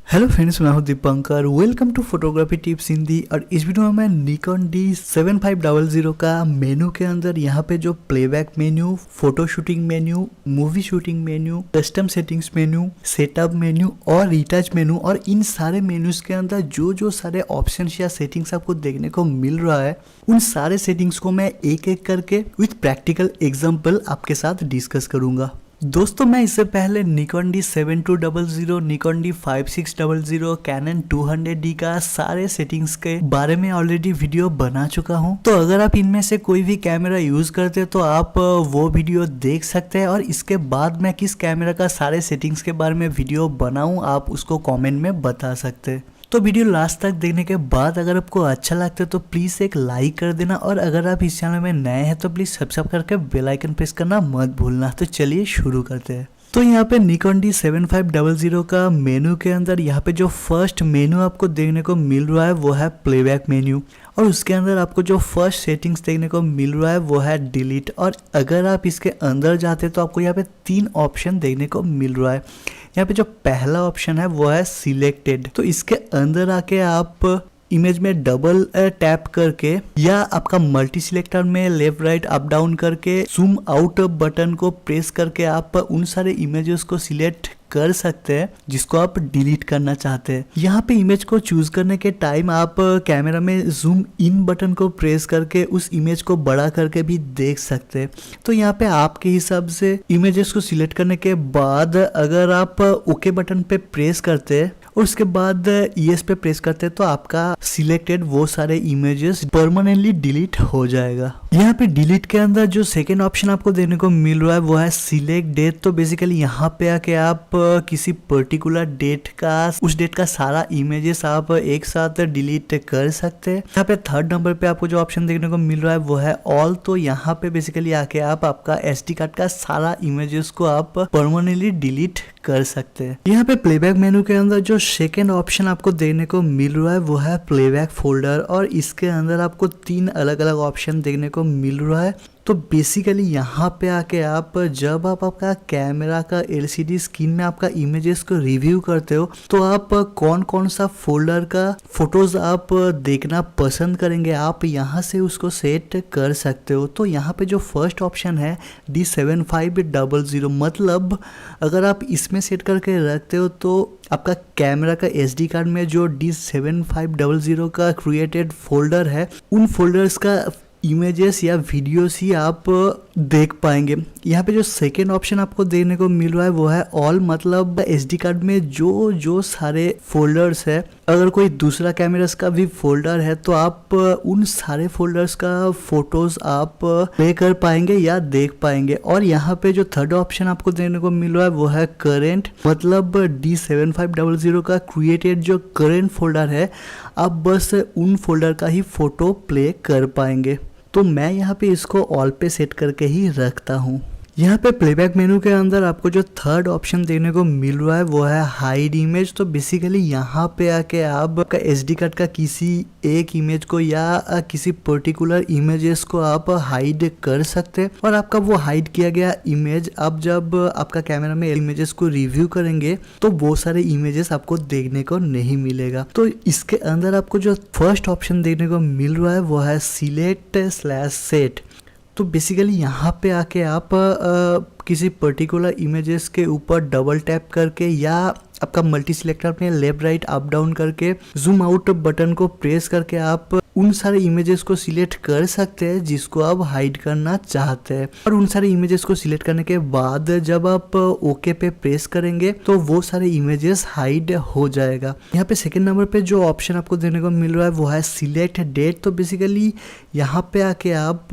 Hello friends, मैं हूं Dipankar. Welcome to photography tips Hindi. और इस वीडियो में मैं निकॉन D7500 का मेनू के अंदर यहाँ पे जो playback menu, photo shooting menu, movie shooting menu, custom settings menu, setup menu और रिटच मेन्यू, और इन सारे मेन्यूज के अंदर जो जो सारे ऑप्शंस या सेटिंग्स आपको देखने को मिल रहा है, उन सारे सेटिंग्स को मैं एक एक करके विथ प्रैक्टिकल एग्जाम्पल आपके साथ डिस्कस करूंगा। दोस्तों, मैं इससे पहले Nikon D7200, Nikon D5600, cannon 200D का सारे सेटिंग्स के बारे में ऑलरेडी वीडियो बना चुका हूं। तो अगर आप इनमें से कोई भी कैमरा यूज करते तो आप वो वीडियो देख सकते हैं, और इसके बाद मैं किस कैमरा का सारे सेटिंग्स के बारे में वीडियो बनाऊं आप उसको कॉमेंट में बता सकते हैं। तो वीडियो लास्ट तक देखने के बाद अगर आपको अच्छा लगता है तो प्लीज़ एक लाइक कर देना, और अगर आप इस चैनल में नए हैं तो प्लीज़ सब्सक्राइब करके बेल आइकन प्रेस करना मत भूलना। तो चलिए शुरू करते हैं। तो यहाँ पे निकॉन D7500 का मेनू के अंदर यहाँ पे जो फर्स्ट मेनू आपको देखने को मिल रहा है वो है प्लेबैक मेन्यू, और उसके अंदर आपको जो फर्स्ट सेटिंग्स देखने को मिल रहा है वो है डिलीट। और अगर आप इसके अंदर जाते हैं तो आपको यहाँ पे 3 ऑप्शन देखने को मिल रहा है। यहाँ पे जो पहला ऑप्शन है वो है सिलेक्टेड। तो इसके अंदर आके आप इमेज में डबल टैप करके या आपका मल्टी सिलेक्टर में लेफ्ट राइट अप डाउन करके जूम आउट बटन को प्रेस करके आप उन सारे इमेजेस को सिलेक्ट कर सकते हैं जिसको आप डिलीट करना चाहते हैं। यहाँ पे इमेज को चूज करने के टाइम आप कैमरा में जूम इन बटन को प्रेस करके उस इमेज को बड़ा करके भी देख सकते हैं। तो यहाँ पे आपके हिसाब से इमेजेस को सिलेक्ट करने के बाद अगर आप ओके बटन पे प्रेस करते हैं और उसके बाद यस पे प्रेस करते हैं तो आपका सिलेक्टेड वो सारे इमेजेस परमानेंटली डिलीट हो जाएगा। यहाँ पे डिलीट के अंदर जो सेकेंड ऑप्शन आपको देखने को मिल रहा है वो है सिलेक्ट डेट। तो बेसिकली यहाँ पे आके आप किसी पर्टिकुलर डेट का, उस डेट का सारा इमेजेस आप एक साथ डिलीट कर सकते हैं। यहाँ पे थर्ड नंबर पे आपको जो ऑप्शन देखने को मिल रहा है वो है ऑल। तो यहाँ पे बेसिकली आके आप आपका SD कार्ड का सारा इमेजेस को आप परमानेंटली डिलीट कर सकते हैं। यहाँ पे प्लेबैक मेनू के अंदर जो सेकेंड ऑप्शन आपको देखने को मिल रहा है वो है प्लेबैक फोल्डर, और इसके अंदर आपको 3 अलग अलग ऑप्शन देखने को मिल रहा है। तो बेसिकली यहाँ पे आके आप जब आप आपका कैमरा का LCD स्क्रीन में आपका इमेजेस को रिव्यू करते हो तो आप कौन कौन सा फोल्डर का फोटोज आप देखना पसंद करेंगे, आप यहाँ से उसको सेट कर सकते हो। तो यहाँ पे जो फर्स्ट ऑप्शन है D7500, मतलब अगर आप इसमें सेट करके रखते हो तो आपका कैमरा का SD कार्ड में जो D7500 का क्रिएटेड फोल्डर है उन फोल्डर्स का इमेजेस या वीडियोस ही आप देख पाएंगे। यहाँ पे जो सेकेंड ऑप्शन आपको देखने को मिल रहा है वो है ऑल, मतलब SD कार्ड में जो जो सारे फोल्डर्स है, अगर कोई दूसरा कैमरास का भी फोल्डर है तो आप उन सारे फोल्डर्स का फोटोज आप प्ले कर पाएंगे या देख पाएंगे। और यहाँ पे जो थर्ड ऑप्शन आपको देखने को मिल रहा है वो है करेंट, मतलब D7500 का क्रिएटेड जो करेंट फोल्डर है आप बस उन फोल्डर का ही फोटो प्ले कर पाएंगे। तो मैं यहाँ पे इसको ऑल पे सेट करके ही रखता हूँ। यहाँ पे प्लेबैक मेनू के अंदर आपको जो थर्ड ऑप्शन देखने को मिल रहा है वो है हाइड इमेज। तो बेसिकली यहाँ पे आके आप SD कार्ड का किसी एक इमेज को या किसी पर्टिकुलर इमेजेस को आप हाइड कर सकते हैं, और आपका वो हाइड किया गया इमेज आप जब आपका कैमरा में इमेजेस को रिव्यू करेंगे तो वो सारे इमेजेस आपको देखने को नहीं मिलेगा। तो इसके अंदर आपको जो फर्स्ट ऑप्शन देखने को मिल रहा है वो है सिलेक्ट/सेट। तो बेसिकली यहाँ पे आके आप किसी पर्टिकुलर इमेजेस के ऊपर डबल टैप करके या आपका मल्टी सिलेक्टर में लेफ्ट राइट अप डाउन करके जूम आउट बटन को प्रेस करके आप उन सारे इमेजेस को सिलेक्ट कर सकते हैं जिसको आप हाइड करना चाहते हैं। और उन सारे इमेजेस को सिलेक्ट करने के बाद जब आप ओके पे प्रेस करेंगे तो वो सारे इमेजेस हाइड हो जाएगा। यहाँ पे सेकंड नंबर पे जो ऑप्शन आपको देखने को मिल रहा है वो है सिलेक्ट डेट। तो बेसिकली यहाँ पे आके आप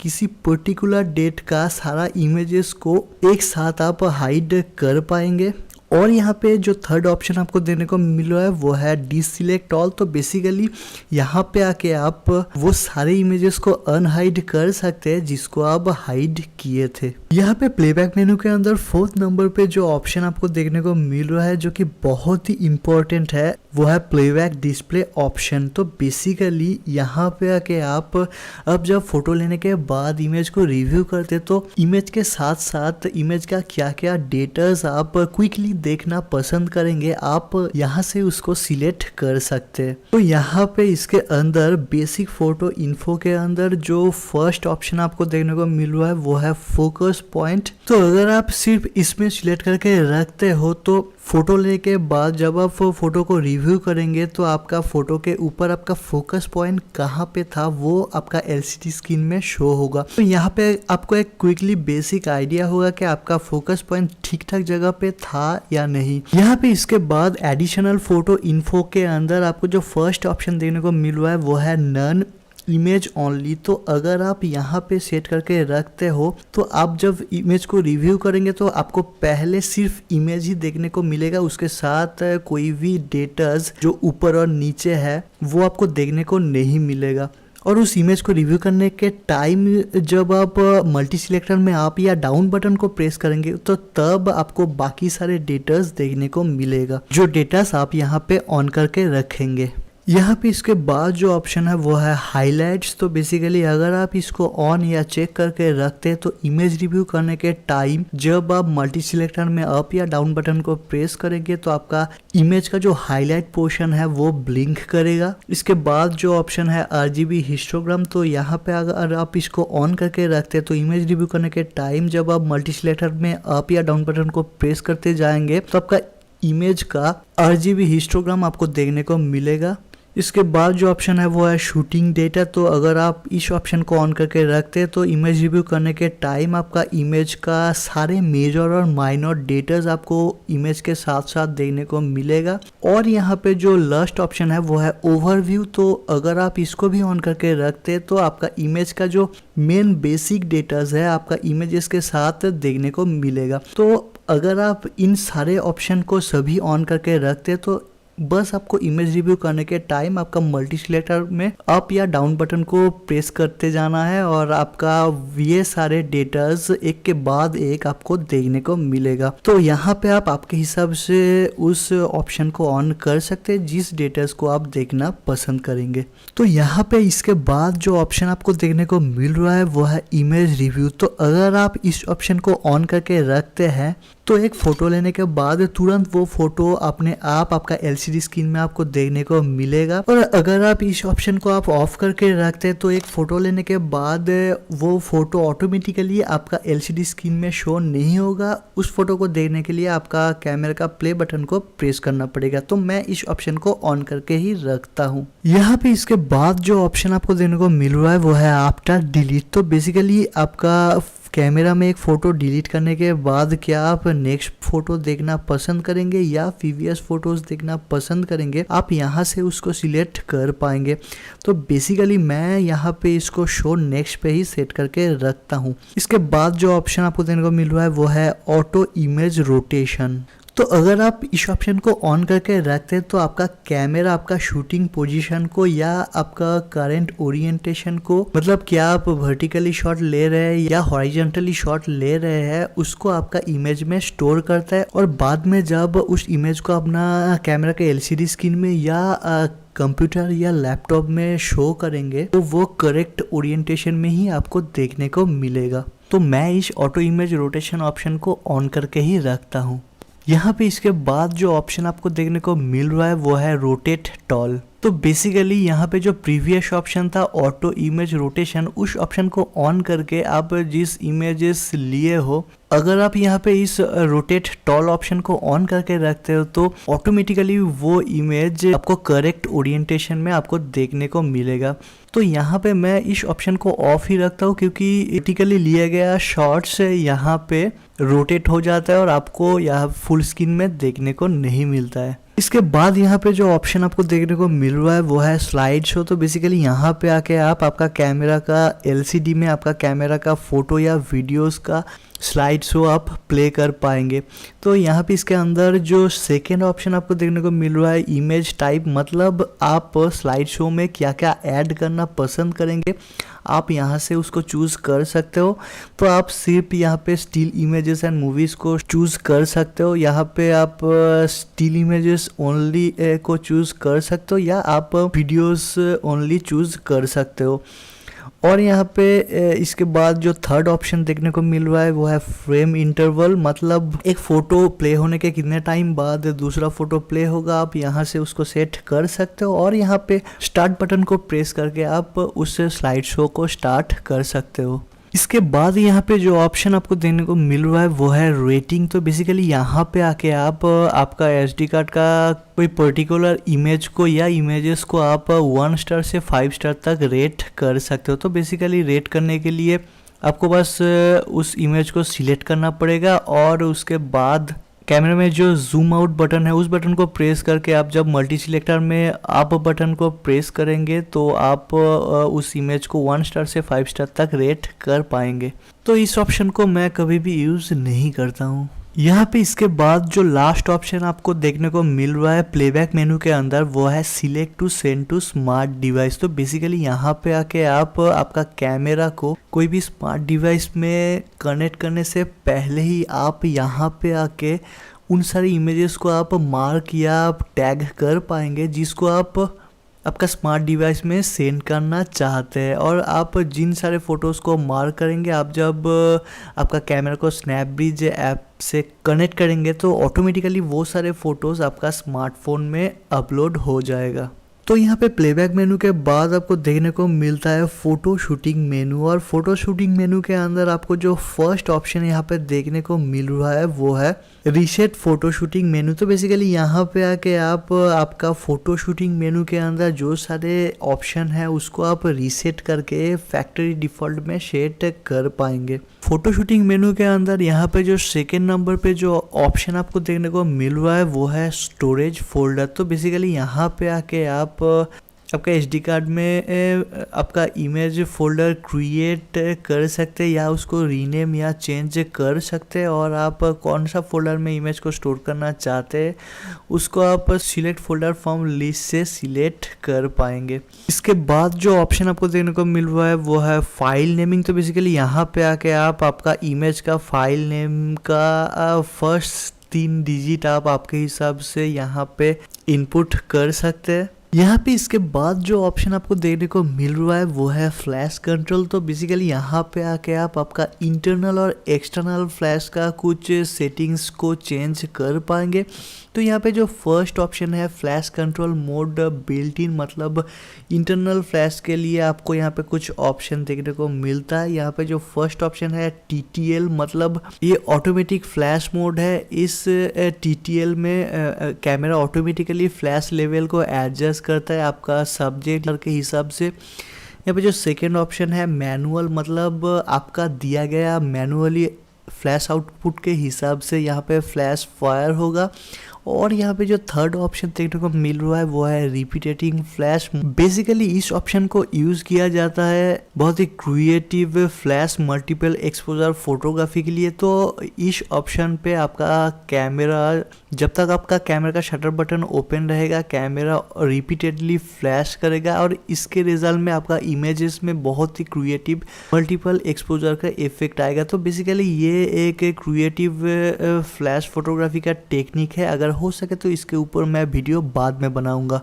किसी पर्टिकुलर डेट का सारा इमेजेस को एक साथ आप हाइड कर पाएंगे। और यहाँ पे जो थर्ड ऑप्शन आपको देने को मिल रहा है वो है डिसलेक्ट ऑल। तो बेसिकली यहाँ पे आके आप वो सारे इमेजेस को अनहाइड कर सकते हैं जिसको आप हाइड किए थे। यहाँ पे प्लेबैक मेनू के अंदर फोर्थ नंबर पे जो ऑप्शन आपको देखने को मिल रहा है जो कि बहुत ही इम्पोर्टेंट है वो है प्लेबैक डिस्प्ले ऑप्शन। तो बेसिकली यहाँ पे आके आप अब जब फोटो लेने के बाद इमेज को रिव्यू करते तो इमेज के साथ साथ इमेज का क्या क्या डेटास आप क्विकली देखना पसंद करेंगे आप यहाँ से उसको सिलेक्ट कर सकते हैं। तो यहाँ पे इसके अंदर बेसिक फोटो इन्फो के अंदर जो फर्स्ट ऑप्शन आपको देखने को मिल रहा है वो है फोकस पॉइंट। तो अगर आप सिर्फ इसमें सिलेक्ट करके रखते हो तो फोटो लेने के बाद जब आप फोटो को रिव्यू करेंगे तो आपका फोटो के ऊपर आपका फोकस पॉइंट कहाँ पे था वो आपका एलसीडी स्क्रीन में शो होगा। तो यहाँ पे आपको एक क्विकली बेसिक आइडिया होगा कि आपका फोकस पॉइंट ठीक ठाक जगह पे था या नहीं। यहाँ पे इसके बाद एडिशनल फोटो इन्फो के अंदर आपको जो फर्स्ट ऑप्शन देखने को मिल रहा है वो है नन इमेज ओनली। तो अगर आप यहाँ पे सेट करके रखते हो तो आप जब इमेज को रिव्यू करेंगे तो आपको पहले सिर्फ इमेज ही देखने को मिलेगा, उसके साथ कोई भी डेटाज जो ऊपर और नीचे है वो आपको देखने को नहीं मिलेगा। और उस इमेज को रिव्यू करने के टाइम जब आप मल्टी सिलेक्टर में आप या डाउन बटन को प्रेस करेंगे तो तब आपको बाकी सारे डेटास देखने को मिलेगा, जो डेटास आप यहाँ पे ऑन करके रखेंगे। यहाँ पे इसके बाद जो ऑप्शन है वो है हाइलाइट्स। तो बेसिकली अगर आप इसको ऑन या चेक करके रखते हैं तो इमेज रिव्यू करने के टाइम जब आप मल्टी सिलेक्टर में अप या डाउन बटन को प्रेस करेंगे तो आपका इमेज का जो हाईलाइट पोर्शन है वो ब्लिंक करेगा। इसके बाद जो ऑप्शन है RGB हिस्टोग्राम, तो यहाँ पे अगर आप इसको ऑन करके रखते हैं तो इमेज रिव्यू करने के टाइम जब आप मल्टी सिलेक्टर में अप या डाउन बटन को प्रेस करते जाएंगे तो आपका इमेज का RGB हिस्टोग्राम आपको देखने को मिलेगा। इसके बाद जो ऑप्शन है वो है शूटिंग डेटा। तो अगर आप इस ऑप्शन को ऑन करके रखते हैं तो इमेज रिव्यू करने के टाइम आपका इमेज का सारे मेजर और माइनर डेटाज आपको इमेज के साथ साथ देखने को मिलेगा। और यहाँ पे जो लास्ट ऑप्शन है वो है ओवरव्यू। तो अगर आप इसको भी ऑन करके रखते हैं तो आपका इमेज का जो मेन बेसिक डेटाज है आपका इमेजेस के साथ देखने को मिलेगा। तो अगर आप इन सारे ऑप्शन को सभी ऑन करके रखते हैं तो बस आपको इमेज रिव्यू करने के टाइम आपका मल्टी सिलेक्टर में अप या डाउन बटन को प्रेस करते जाना है और आपका ये सारे डेटाज एक के बाद एक आपको देखने को मिलेगा। तो यहाँ पे आप आपके हिसाब से उस ऑप्शन को ऑन कर सकते हैं जिस डेटाज को आप देखना पसंद करेंगे। तो यहाँ पे इसके बाद जो ऑप्शन आपको देखने को मिल रहा है वो है इमेज रिव्यू। तो अगर आप इस ऑप्शन को ऑन करके रखते हैं तो एक फोटो लेने के बाद तुरंत वो फोटो अपने आप आपका एलसीडी स्क्रीन में आपको देखने को मिलेगा। और अगर आप इस ऑप्शन को आप ऑफ करके रखते हैं तो एक फोटो लेने के बाद वो फोटो ऑटोमेटिकली आपका एलसीडी स्क्रीन में शो नहीं होगा। उस फोटो को देखने के लिए आपका कैमरा का प्ले बटन को प्रेस करना पड़ेगा। तो मैं इस ऑप्शन को ऑन करके ही रखता हूँ। यहाँ पे इसके बाद जो ऑप्शन आपको देखने को मिल रहा है वो है आफ्टर डिलीट। तो बेसिकली आपका कैमरा में एक फ़ोटो डिलीट करने के बाद क्या आप नेक्स्ट फ़ोटो देखना पसंद करेंगे या प्रीवियस फ़ोटोज़ देखना पसंद करेंगे, आप यहाँ से उसको सिलेक्ट कर पाएंगे। तो बेसिकली मैं यहाँ पे इसको शो नेक्स्ट पे ही सेट करके रखता हूँ। इसके बाद जो ऑप्शन आपको देखने को मिल रहा है वो है ऑटो इमेज रोटेशन। तो अगर आप इस ऑप्शन को ऑन करके रखते हैं तो आपका कैमरा आपका शूटिंग पोजीशन को या आपका करंट ओरिएंटेशन को, मतलब क्या आप वर्टिकली शॉट ले रहे हैं या हॉरिजॉन्टली शॉट ले रहे हैं, उसको आपका इमेज में स्टोर करता है। और बाद में जब उस इमेज को अपना कैमरा के एलसीडी स्क्रीन में या कंप्यूटर या लैपटॉप में शो करेंगे तो वो करेक्ट ओरिएंटेशन में ही आपको देखने को मिलेगा। तो मैं इस ऑटो इमेज रोटेशन ऑप्शन को ऑन करके ही रखता हूँ। यहाँ पे इसके बाद जो ऑप्शन आपको देखने को मिल रहा है वो है रोटेट टॉल। तो बेसिकली यहाँ पे जो प्रीवियस ऑप्शन था ऑटो इमेज रोटेशन, उस ऑप्शन को ऑन करके आप जिस इमेजेस लिए हो, अगर आप यहाँ पे इस रोटेट टॉल ऑप्शन को ऑन करके रखते हो तो ऑटोमेटिकली वो इमेज आपको करेक्ट ओरिएंटेशन में आपको देखने को मिलेगा। तो यहाँ पे मैं इस ऑप्शन को ऑफ ही रखता हूँ क्योंकि क्रिटिकली लिया गया शॉट्स यहाँ पे रोटेट हो जाता है और आपको यहाँ फुल स्क्रीन में देखने को नहीं मिलता है। इसके बाद यहाँ पे जो ऑप्शन आपको देखने को मिल रहा है वो है स्लाइड शो। तो बेसिकली यहाँ पे आके आप आपका कैमरा का एलसीडी में आपका कैमरा का फोटो या वीडियोस का स्लाइड शो आप प्ले कर पाएंगे। तो यहाँ पे इसके अंदर जो सेकेंड ऑप्शन आपको देखने को मिल रहा है इमेज टाइप, मतलब आप स्लाइड शो में क्या क्या ऐड करना पसंद करेंगे आप यहाँ से उसको चूज़ कर सकते हो। तो आप सिर्फ यहाँ पे स्टिल इमेजेस एंड मूवीज़ को चूज़ कर सकते हो, यहाँ पे आप स्टिल इमेजेस ओनली को चूज़ कर सकते हो या आप वीडियोस ओनली चूज़ कर सकते हो। और यहाँ पे इसके बाद जो थर्ड ऑप्शन देखने को मिल रहा है वो है फ्रेम इंटरवल, मतलब एक फोटो प्ले होने के कितने टाइम बाद दूसरा फोटो प्ले होगा, आप यहाँ से उसको सेट कर सकते हो। और यहाँ पे स्टार्ट बटन को प्रेस करके आप उस स्लाइड शो को स्टार्ट कर सकते हो। इसके बाद यहाँ पे जो ऑप्शन आपको देखने को मिल रहा है वो है रेटिंग। तो बेसिकली यहाँ पे आके आप आपका SD कार्ड का कोई पर्टिकुलर इमेज को या इमेजेस को आप 1 स्टार से 5 स्टार तक रेट कर सकते हो। तो बेसिकली रेट करने के लिए आपको बस उस इमेज को सिलेक्ट करना पड़ेगा और उसके बाद कैमरे में जो जूम आउट बटन है उस बटन को प्रेस करके आप जब मल्टी सिलेक्टर में अप बटन को प्रेस करेंगे तो आप उस इमेज को 1 स्टार से 5 स्टार तक रेट कर पाएंगे। तो इस ऑप्शन को मैं कभी भी यूज़ नहीं करता हूँ। यहाँ पे इसके बाद जो लास्ट ऑप्शन आपको देखने को मिल रहा है प्लेबैक मेनू के अंदर वो है select to send to smart device. तो बेसिकली यहाँ पे आके आप आपका कैमरा को कोई भी स्मार्ट डिवाइस में कनेक्ट करने से पहले ही आप यहाँ पे आके उन सारी इमेजेस को आप मार्क या आप टैग कर पाएंगे जिसको आप आपका स्मार्ट डिवाइस में सेंड करना चाहते हैं। और आप जिन सारे फ़ोटोज़ को मार्क करेंगे, आप जब आपका कैमरा को स्नैपब्रिज ऐप से कनेक्ट करेंगे तो ऑटोमेटिकली वो सारे फ़ोटोज़ आपका स्मार्टफोन में अपलोड हो जाएगा। तो यहाँ पे प्लेबैक मेनू के बाद आपको देखने को मिलता है फ़ोटो शूटिंग मेनू। और फोटो शूटिंग मेनू के अंदर आपको जो फर्स्ट ऑप्शन यहाँ पे देखने को मिल रहा है वो है रीसेट फोटो शूटिंग मेनू। तो बेसिकली यहाँ पे आके आप आपका फ़ोटो शूटिंग मेनू के अंदर जो सारे ऑप्शन है उसको आप रीसेट करके फैक्ट्री डिफ़ॉल्ट में सेट कर पाएंगे। फ़ोटो शूटिंग मेनू के अंदर यहाँ पे जो सेकेंड नंबर पे जो ऑप्शन आपको देखने को मिल रहा है वो है स्टोरेज फोल्डर। तो बेसिकली यहाँ पे आके आप आपका SD कार्ड में आपका इमेज फोल्डर क्रिएट कर सकते हैं या उसको रीनेम या चेंज कर सकते हैं। और आप कौन सा फोल्डर में इमेज को स्टोर करना चाहते हैं उसको आप सिलेक्ट फोल्डर फ्रॉम लिस्ट से सिलेक्ट कर पाएंगे। इसके बाद जो ऑप्शन आपको देखने को मिल रहा है वो है फाइल नेमिंग। तो बेसिकली यहाँ पे आके आप आपका इमेज का फाइल नेम का फर्स्ट 3 डिजिट आप आपके हिसाब से यहाँ पे इनपुट कर सकते हैं। यहाँ पे इसके बाद जो ऑप्शन आपको देखने को मिल रहा है वो है फ्लैश कंट्रोल। तो बेसिकली यहाँ पे आके आप आपका इंटरनल और एक्सटर्नल फ्लैश का कुछ सेटिंग्स को चेंज कर पाएंगे। तो यहाँ पे जो फर्स्ट ऑप्शन है flash control mode built in, मतलब इंटरनल फ्लैश के लिए आपको यहाँ पे कुछ ऑप्शन देखने को मिलता है। यहाँ पे जो फर्स्ट ऑप्शन है TTL, मतलब ये ऑटोमेटिक फ्लैश मोड है। इस TTL में कैमरा ऑटोमेटिकली फ्लैश लेवल को एडजस्ट करता है आपका सब्जेक्ट के हिसाब से। यहाँ पे जो सेकेंड ऑप्शन है मैनुअल, मतलब आपका दिया गया मैनुअली फ्लैश आउटपुट के हिसाब से यहाँ पे फ्लैश फायर होगा। और यहाँ पे जो थर्ड ऑप्शन देखने को मिल रहा है वो है रिपीटेटिंग फ्लैश। बेसिकली इस ऑप्शन को यूज़ किया जाता है बहुत ही creative flash multiple exposure photography के लिए। तो इस ऑप्शन पे आपका कैमरा, जब तक आपका कैमरा का शटर बटन ओपन रहेगा, कैमरा रिपीटेडली फ्लैश करेगा और इसके रिजल्ट में आपका इमेजेस में बहुत ही क्रिएटिव मल्टीपल एक्सपोजर का इफेक्ट आएगा। तो बेसिकली ये एक क्रिएटिव फ्लैश फोटोग्राफी का टेक्निक है। अगर हो सके तो इसके ऊपर मैं वीडियो बाद में बनाऊंगा।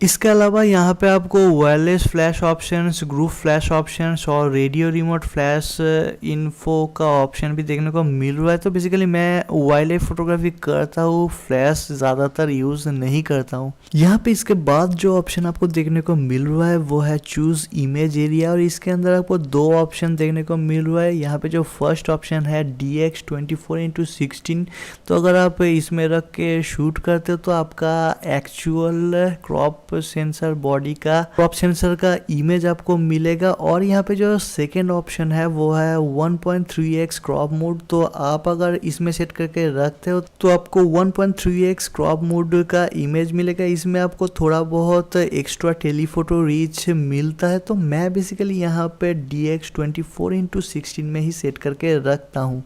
इसके अलावा यहाँ पे आपको wireless flash options, group flash options और रेडियो रिमोट फ्लैश इन्फो का ऑप्शन भी देखने को मिल रहा है। तो बेसिकली मैं वाइल्ड लाइफ फोटोग्राफी करता हूँ, फ्लैश ज़्यादातर यूज़ नहीं करता हूँ। यहाँ पे इसके बाद जो ऑप्शन आपको देखने को मिल रहा है वो है चूज़ इमेज एरिया। और इसके अंदर आपको 2 ऑप्शन देखने को मिल रहा है। यहाँ पे जो फर्स्ट ऑप्शन है DX 24x16, तो अगर आप इसमें रख के शूट करते हो तो आपका एक्चुअल क्रॉप सेंसर बॉडी का क्रॉप सेंसर का इमेज आपको मिलेगा। और यहाँ पे जो सेकेंड ऑप्शन है वो है 1.3x क्रॉप मोड। तो आप अगर इसमें सेट करके रखते हो तो आपको 1.3x क्रॉप मोड का इमेज मिलेगा। इसमें आपको थोड़ा बहुत एक्स्ट्रा टेलीफोटो रीच मिलता है। तो मैं बेसिकली यहाँ पे DX 24x16 में ही सेट करके रखता हूँ।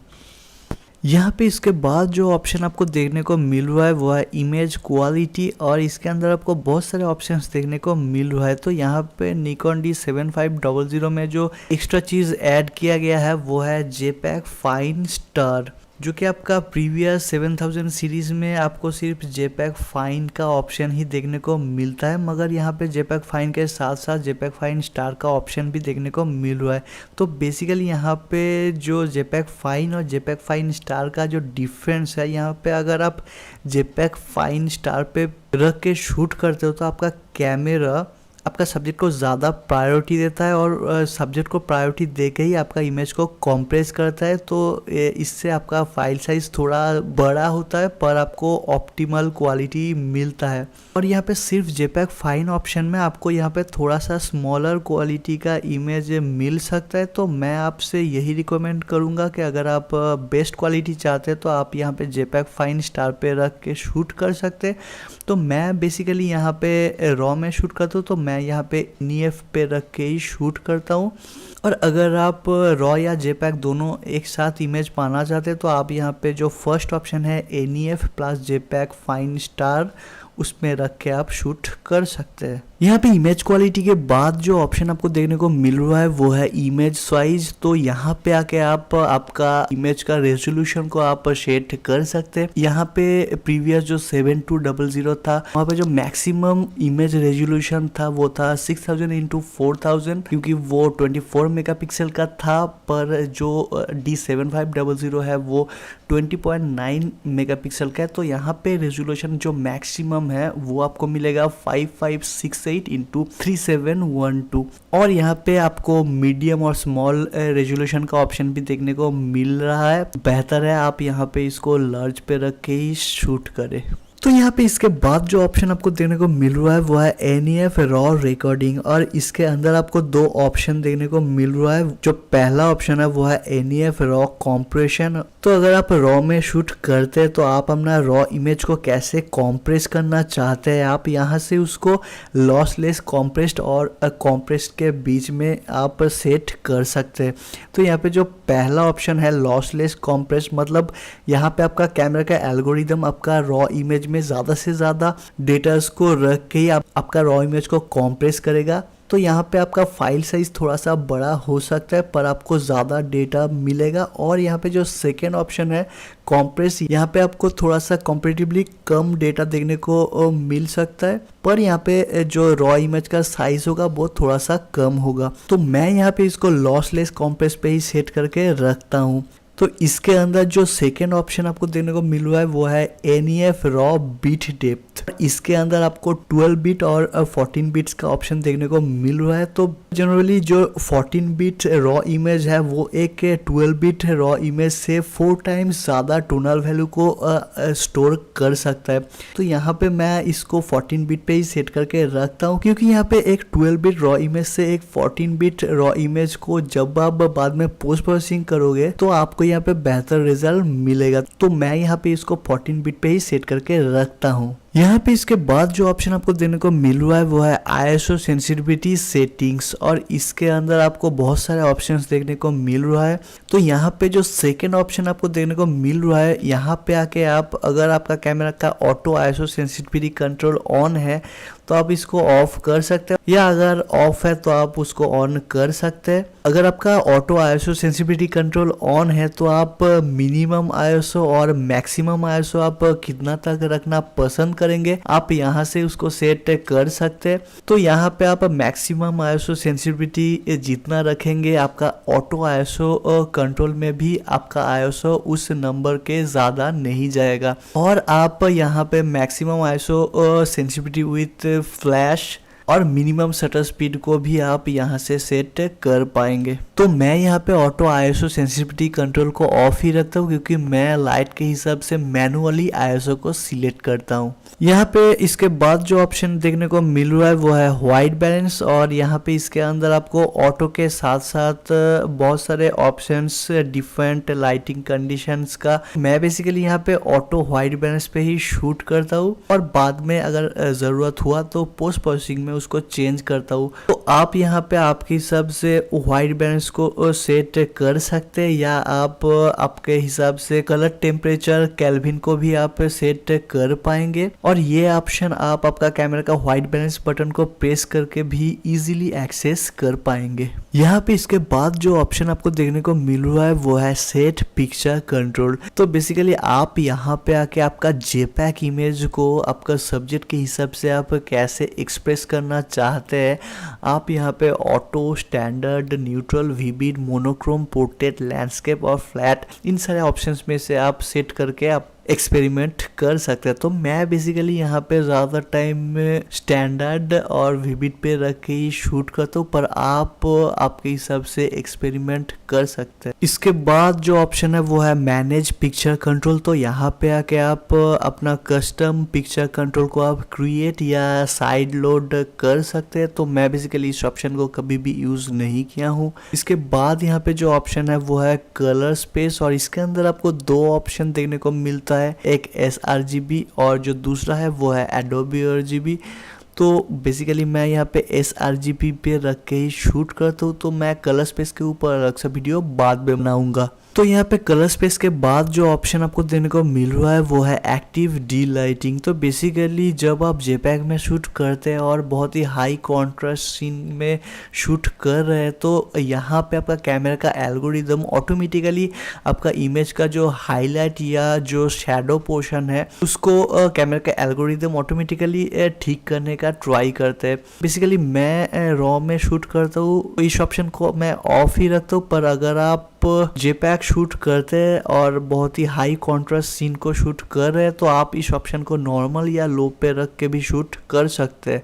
यहाँ पे इसके बाद जो ऑप्शन आपको देखने को मिल रहा है वो है इमेज क्वालिटी। और इसके अंदर आपको बहुत सारे ऑप्शंस देखने को मिल रहा है। तो यहाँ पे निकॉन D7500 में जो एक्स्ट्रा चीज़ ऐड किया गया है वो है JPEG फाइन स्टार। जो कि आपका प्रीवियस 7000 सीरीज़ में आपको सिर्फ JPEG फाइन का ऑप्शन ही देखने को मिलता है, मगर यहाँ पे JPEG फाइन के साथ साथ JPEG फाइन स्टार का ऑप्शन भी देखने को मिल रहा है। तो बेसिकली यहाँ पे जो JPEG फाइन और JPEG फाइन स्टार का जो डिफरेंस है, यहाँ पे अगर आप JPEG फाइन स्टार पे रख के शूट करते हो तो आपका कैमरा आपका सब्जेक्ट को ज़्यादा प्रायोरिटी देता है और सब्जेक्ट को प्रायोरिटी दे के ही आपका इमेज को कॉम्प्रेस करता है। तो इससे आपका फाइल साइज़ थोड़ा बड़ा होता है पर आपको ऑप्टिमल क्वालिटी मिलता है। और यहाँ पे सिर्फ JPEG फाइन ऑप्शन में आपको यहाँ पे थोड़ा सा स्मॉलर क्वालिटी का इमेज मिल सकता है। तो मैं आपसे यही रिकमेंड करूँगा कि अगर आप बेस्ट क्वालिटी चाहते हैं तो आप यहाँ पे JPEG फाइन स्टार पे रख के शूट कर सकते हैं। तो मैं बेसिकली यहाँ पे रॉ में शूट करता हूँ, तो मैं यहाँ पे NEF पे रख के ही शूट करता हूँ। और अगर आप रॉ या JPEG दोनों एक साथ इमेज पाना चाहते हैं तो आप यहाँ पे जो फर्स्ट ऑप्शन है NEF plus JPEG fine star, उसमें रख के आप शूट कर सकते हैं। यहाँ पे इमेज क्वालिटी के बाद जो ऑप्शन आपको देखने को मिल रहा है वो है इमेज साइज। तो यहाँ पे आके आप आपका इमेज का रेजोल्यूशन को आप सेट कर सकते हैं। यहाँ पे प्रीवियस जो 7200 था, वहाँ पे जो मैक्सिमम इमेज रेजोल्यूशन था वो था 6000 इंटू 4000, क्योंकि वो 24 मेगापिक्सल का था। पर जो D7500 है वो 20.9 मेगापिक्सल का है। तो यहाँ पे रेजोल्यूशन जो मैक्सिमम है वो आपको मिलेगा 5568 इंटू 3712। और यहाँ पे आपको मीडियम और स्मॉल रेजोल्यूशन का ऑप्शन भी देखने को मिल रहा है। बेहतर है आप यहाँ पे इसको लार्ज पे रख के ही शूट करें। तो यहाँ पे इसके बाद जो ऑप्शन आपको देखने को मिल रहा है वो है NEF रॉ रिकॉर्डिंग, और इसके अंदर आपको दो ऑप्शन देखने को मिल रहा है। जो पहला ऑप्शन है वो है NEF रॉ कॉम्प्रेशन। तो अगर आप रॉ में शूट करते हैं तो आप अपना रॉ इमेज को कैसे कॉम्प्रेस करना चाहते हैं, आप यहाँ से उसको लॉसलेस कॉम्प्रेस्ड और कॉम्प्रेस्ड के बीच में आप सेट कर सकते हैं। तो यहाँ पे जो पहला ऑप्शन है लॉसलेस कॉम्प्रेस, मतलब यहाँ पे आपका कैमरा का एल्गोरिदम आपका रॉ इमेज में ज़्यादा से ज़्यादा डेटास को रख के ही आपका रॉ इमेज को कॉम्प्रेस करेगा। तो यहाँ पे आपका फाइल साइज थोड़ा सा बड़ा हो सकता है पर आपको ज़्यादा डेटा मिलेगा। और यहाँ पे जो सेकेंड ऑप्शन है कॉम्प्रेस, यहाँ पे आपको थोड़ा सा कंपैरेटिवली कम डेटा देखने को मिल सकता है, पर यहाँ पे जो रॉ इमेज का साइज होगा वो थोड़ा सा कम होगा। तो मैं यहाँ पे इसको लॉसलेस कॉम्प्रेस पे ही सेट करके रखता हूँ। तो इसके अंदर जो सेकेंड ऑप्शन आपको देखने को मिल रहा है वो है NEF रॉ बिट डेप्थ। इसके अंदर आपको 12 बिट और 14 बिट्स का ऑप्शन देखने को मिल रहा है। तो जनरली जो 14 बिट रॉ इमेज है वो एक 12 बिट रॉ इमेज से 4 टाइम्स ज़्यादा टोनल वैल्यू को स्टोर कर सकता है। तो यहाँ पे मैं इसको 14 बिट पे ही सेट करके रखता हूँ, क्योंकि यहाँ पे एक 12 बिट रॉ इमेज से एक 14 बिट रॉ इमेज को जब आप बाद में पोस्ट प्रोसेसिंग करोगे तो आपको यहाँ पे बेहतर रिजल्ट मिलेगा। तो मैं यहाँ पे इसको 14 बिट पे ही सेट करके रखता हूँ। यहाँ पे इसके बाद जो ऑप्शन आपको देने को मिल रहा है वो है ISO सेंसिटिविटी सेटिंग्स, और इसके अंदर आपको बहुत सारे ऑप्शंस देखने को मिल रहा है। तो यहाँ पे जो सेकंड ऑप्शन आपको देखने को मिल रहा है, यहाँ पे आके आप अगर आपका कैमरा का auto ISO sensitivity control on है तो आप इसको ऑफ कर सकते हैं, या अगर ऑफ है तो आप उसको ऑन कर सकते हैं। अगर आपका auto ISO sensitivity control on है तो आप मिनिमम ISO और मैक्सिमम ISO आप कितना तक रखना पसंद करेंगे आप यहाँ से उसको सेट कर सकते हैं। तो यहाँ पे आप मैक्सिमम ISO सेंसिटिविटी जितना रखेंगे आपका ऑटो ISO कंट्रोल में भी आपका ISO उस नंबर के ज़्यादा नहीं जाएगा। और आप यहाँ पे maximum ISO sensitivity with flash और मिनिमम शटर स्पीड को भी आप यहाँ से सेट कर पाएंगे। तो मैं यहाँ पे ऑटो ISO सेंसिटिविटी कंट्रोल को ऑफ ही रखता हूँ, क्योंकि मैं लाइट के हिसाब से मैनुअली ISO को सिलेक्ट करता हूँ। यहाँ पे इसके बाद जो ऑप्शन देखने को मिल रहा है वो है व्हाइट बैलेंस, और यहाँ पे इसके अंदर आपको ऑटो के साथ साथ बहुत सारे ऑप्शंस डिफरेंट लाइटिंग कंडीशंस का। मैं बेसिकली यहाँ पे ऑटो व्हाइट बैलेंस पे ही शूट करता हूँ, और बाद में अगर ज़रूरत हुआ तो पोस्ट प्रोसेसिंग में उसको चेंज करता हूँ। तो आप यहाँ पे आपके हिसाब से व्हाइट बैलेंस इसको सेट कर सकते हैं, या आप आपके हिसाब से कलर टेम्परेचर केल्विन को भी आप सेट कर पाएंगे। और ये ऑप्शन आप आपका कैमरा का व्हाइट बैलेंस बटन को प्रेस करके भी इजीली एक्सेस कर पाएंगे। यहाँ पे इसके बाद जो ऑप्शन आपको देखने को मिल रहा है वो है सेट पिक्चर कंट्रोल। तो बेसिकली आप यहाँ पे आके आपका जेपैक इमेज को आपका सब्जेक्ट के हिसाब से आप कैसे एक्सप्रेस करना चाहते हैं, आप यहाँ पे auto, standard, neutral, vivid, monochrome, portrait, landscape और फ्लैट, इन सारे ऑप्शंस में से आप सेट करके आप एक्सपेरिमेंट कर सकते हैं। तो मैं बेसिकली यहाँ पे ज़्यादा टाइम स्टैंडर्ड और विविड पे रख के ही शूट करता हूँ, पर आप आपके हिसाब से एक्सपेरिमेंट कर सकते हैं। इसके बाद जो ऑप्शन है वो है मैनेज पिक्चर कंट्रोल। तो यहाँ पे आके आप अपना कस्टम पिक्चर कंट्रोल को आप क्रिएट या साइड लोड कर सकते हैं। तो मैं बेसिकली इस ऑप्शन को कभी भी यूज़ नहीं किया हूँ। इसके बाद यहाँ पे जो ऑप्शन है वो है कलर स्पेस, और इसके अंदर आपको दो ऑप्शन देखने को मिलता है, एक sRGB और जो दूसरा है वो है Adobe RGB। तो बेसिकली मैं यहाँ पे sRGB पे रख के ही शूट करता हूँ, तो मैं कलर स्पेस के ऊपर अलग सा वीडियो बाद में बनाऊंगा। तो यहाँ पे कलर स्पेस के बाद जो ऑप्शन आपको देने को मिल रहा है वो है एक्टिव डी लाइटिंग। तो बेसिकली जब आप जेपैक में शूट करते हैं और बहुत ही हाई कॉन्ट्रास्ट सीन में शूट कर रहे हैं, तो यहाँ पे आपका कैमरा का एल्गोरिदम ऑटोमेटिकली आपका इमेज का जो हाईलाइट या जो शैडो पोर्शन है उसको कैमरा का एल्गोरिदम ऑटोमेटिकली ठीक करने का ट्राई करते हैं। बेसिकली मैं रॉ में शूट करता हूँ, इस ऑप्शन को मैं ऑफ ही रखता हूँ, पर अगर आप जेपैक शूट करते हैं और बहुत ही हाई कॉन्ट्रास्ट सीन को शूट कर रहे हैं तो आप इस ऑप्शन को नॉर्मल या लो पे रख के भी शूट कर सकते हैं।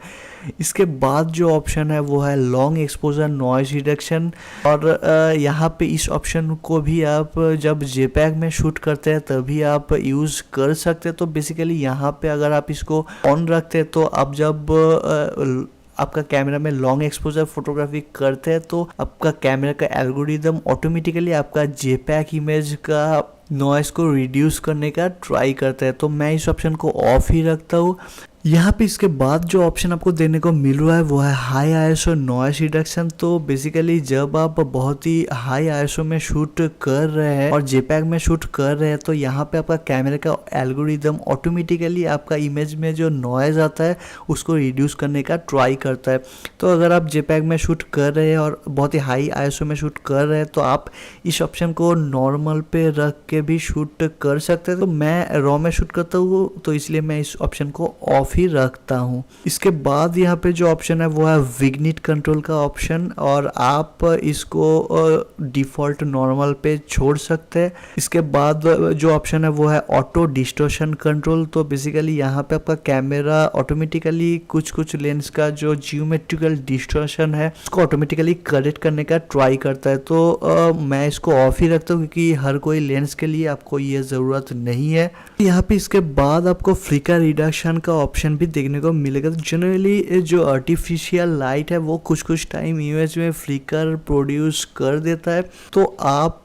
इसके बाद जो ऑप्शन है वो है लॉन्ग एक्सपोजर नॉइज रिडक्शन, और यहाँ पे इस ऑप्शन को भी आप जब जेपैक में शूट करते हैं तभी आप यूज़ कर सकते हैं। तो बेसिकली यहाँ पे अगर आप इसको ऑन रखते हैं तो आप जब आपका कैमरा में लॉन्ग एक्सपोजर फोटोग्राफी करते हैं तो आपका कैमरा का एल्गोरिदम ऑटोमेटिकली आपका जेपैक इमेज का नॉइस को रिड्यूस करने का ट्राई करता है। तो मैं इस ऑप्शन को ऑफ ही रखता हूँ। यहाँ पे इसके बाद जो ऑप्शन आपको देने को मिल रहा है वो है हाई आईएसओ नॉइस रिडक्शन। तो बेसिकली जब आप बहुत ही हाई आईएसओ में शूट कर रहे हैं और जेपैक में शूट कर रहे हैं तो यहाँ पे आपका कैमरे का एल्गोरिदम ऑटोमेटिकली आपका इमेज में जो नॉइज आता है उसको रिड्यूस करने का ट्राई करता है। तो अगर आप जेपैक में शूट कर रहे हैं और बहुत ही हाई आईएसओ में शूट कर रहे हैं तो आप इस ऑप्शन को नॉर्मल पे रख के भी शूट कर सकते हैं। तो मैं रॉ में शूट करता हूँ तो इसलिए मैं इस ऑप्शन को ऑफ ही रखता हूँ। इसके बाद यहाँ पे जो ऑप्शन है वो है विग्निट कंट्रोल का ऑप्शन, और आप इसको डिफॉल्ट नॉर्मल पे छोड़ सकते हैं। इसके बाद जो ऑप्शन है वो है ऑटो डिस्टॉर्शन कंट्रोल। तो बेसिकली यहाँ पे आपका कैमरा ऑटोमेटिकली कुछ लेंस का जो जियोमेट्रिकल डिस्टॉर्शन है उसको ऑटोमेटिकली करेक्ट करने का ट्राई करता है। तो मैं इसको ऑफ ही रखता हूँ क्योंकि हर कोई लेंस के लिए आपको ये ज़रूरत नहीं है। यहाँ पे इसके बाद आपको फ्लिकर रिडक्शन का ऑप्शन भी देखने को मिलेगा। तो जनरली जो आर्टिफिशियल लाइट है वो कुछ टाइम इमेज में फ्लिकर प्रोड्यूस कर देता है, तो आप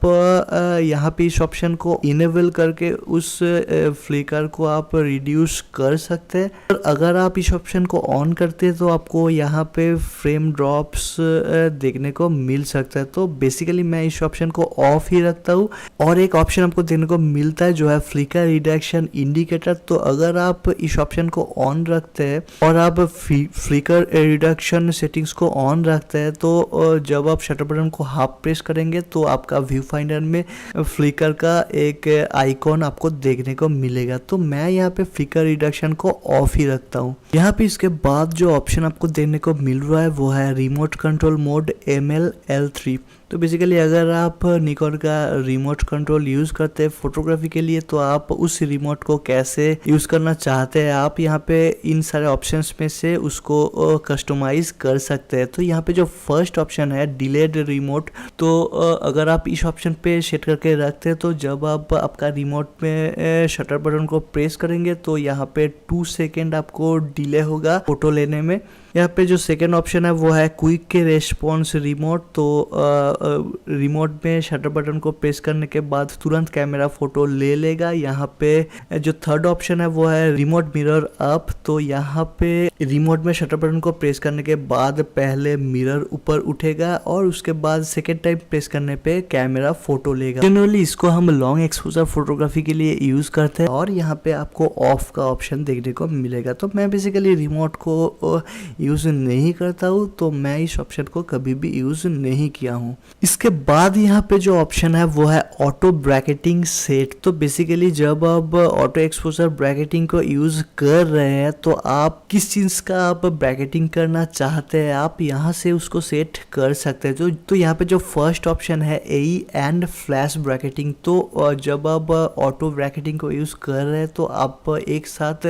यहाँ पे इस ऑप्शन को इनेबल करके उस फ्लिकर को आप रिड्यूस कर सकते हैं। और अगर आप इस ऑप्शन को ऑन करते हैं तो आपको यहाँ पे फ्रेम ड्रॉप्स देखने को मिल सकता है। तो बेसिकली मैं इस ऑप्शन को ऑफ ही रखता हूँ। और एक ऑप्शन आपको देखने को मिलता है जो है फ्लिकर रिडक्शन इंडिकेटर। तो अगर आप इस ऑप्शन को ऑन रखते हैं और आप फ्लिकर रिडक्शन सेटिंग्स को ऑन रखते हैं तो जब आप शटर बटन को हाफ प्रेस करेंगे तो आपका व्यू फाइंडर में फ्लिकर का एक आइकॉन आपको देखने को मिलेगा। तो मैं यहाँ पे फ्लिकर रिडक्शन को ऑफ ही रखता हूँ। यहाँ पे इसके बाद जो ऑप्शन आपको देखने को मिल रहा है वो है रिमोट कंट्रोल मोड ML-L3। तो बेसिकली अगर आप निकॉन का रिमोट कंट्रोल यूज़ करते हैं फोटोग्राफी के लिए तो आप उस रिमोट को कैसे यूज़ करना चाहते हैं आप यहाँ पे इन सारे ऑप्शंस में से उसको कस्टमाइज़ कर सकते हैं। तो यहाँ पे जो फर्स्ट ऑप्शन है डिलेड रिमोट, तो अगर आप इस ऑप्शन पे सेट करके रखते हैं तो जब आप आपका रिमोट में शटर बटन को प्रेस करेंगे तो यहाँ पे 2 सेकेंड आपको डिले होगा फ़ोटो लेने में। यहाँ पे जो सेकेंड ऑप्शन है वो है क्विक के रेस्पॉन्स रिमोट। तो रिमोट में शटर बटन को प्रेस करने के बाद तुरंत कैमरा फोटो ले लेगा। यहाँ पे जो थर्ड ऑप्शन है वो है रिमोट मिरर अप। तो यहाँ पे रिमोट में शटर बटन को प्रेस करने के बाद पहले मिरर ऊपर उठेगा और उसके बाद सेकेंड टाइम प्रेस करने पे कैमरा फोटो लेगा। जनरली इसको हम लॉन्ग एक्सपोजर फोटोग्राफी के लिए यूज करते हैं और यहाँ पे आपको ऑफ का ऑप्शन देखने को मिलेगा। तो मैं बेसिकली रिमोट को यूज नहीं करता हूँ, तो मैं इस ऑप्शन को कभी भी यूज नहीं किया हूँ। इसके बाद यहाँ पे जो ऑप्शन है वो है ऑटो ब्रैकेटिंग सेट। तो बेसिकली जब आप ऑटो एक्सपोजर ब्रैकेटिंग को यूज कर रहे हैं तो आप किस चीज का आप ब्रैकेटिंग करना चाहते हैं आप यहाँ से उसको सेट कर सकते हैं। तो यहाँ पे जो फर्स्ट ऑप्शन है ए एंड फ्लैश ब्रैकेटिंग, तो जब आप ऑटो ब्रैकेटिंग को यूज कर रहे हैं तो आप एक साथ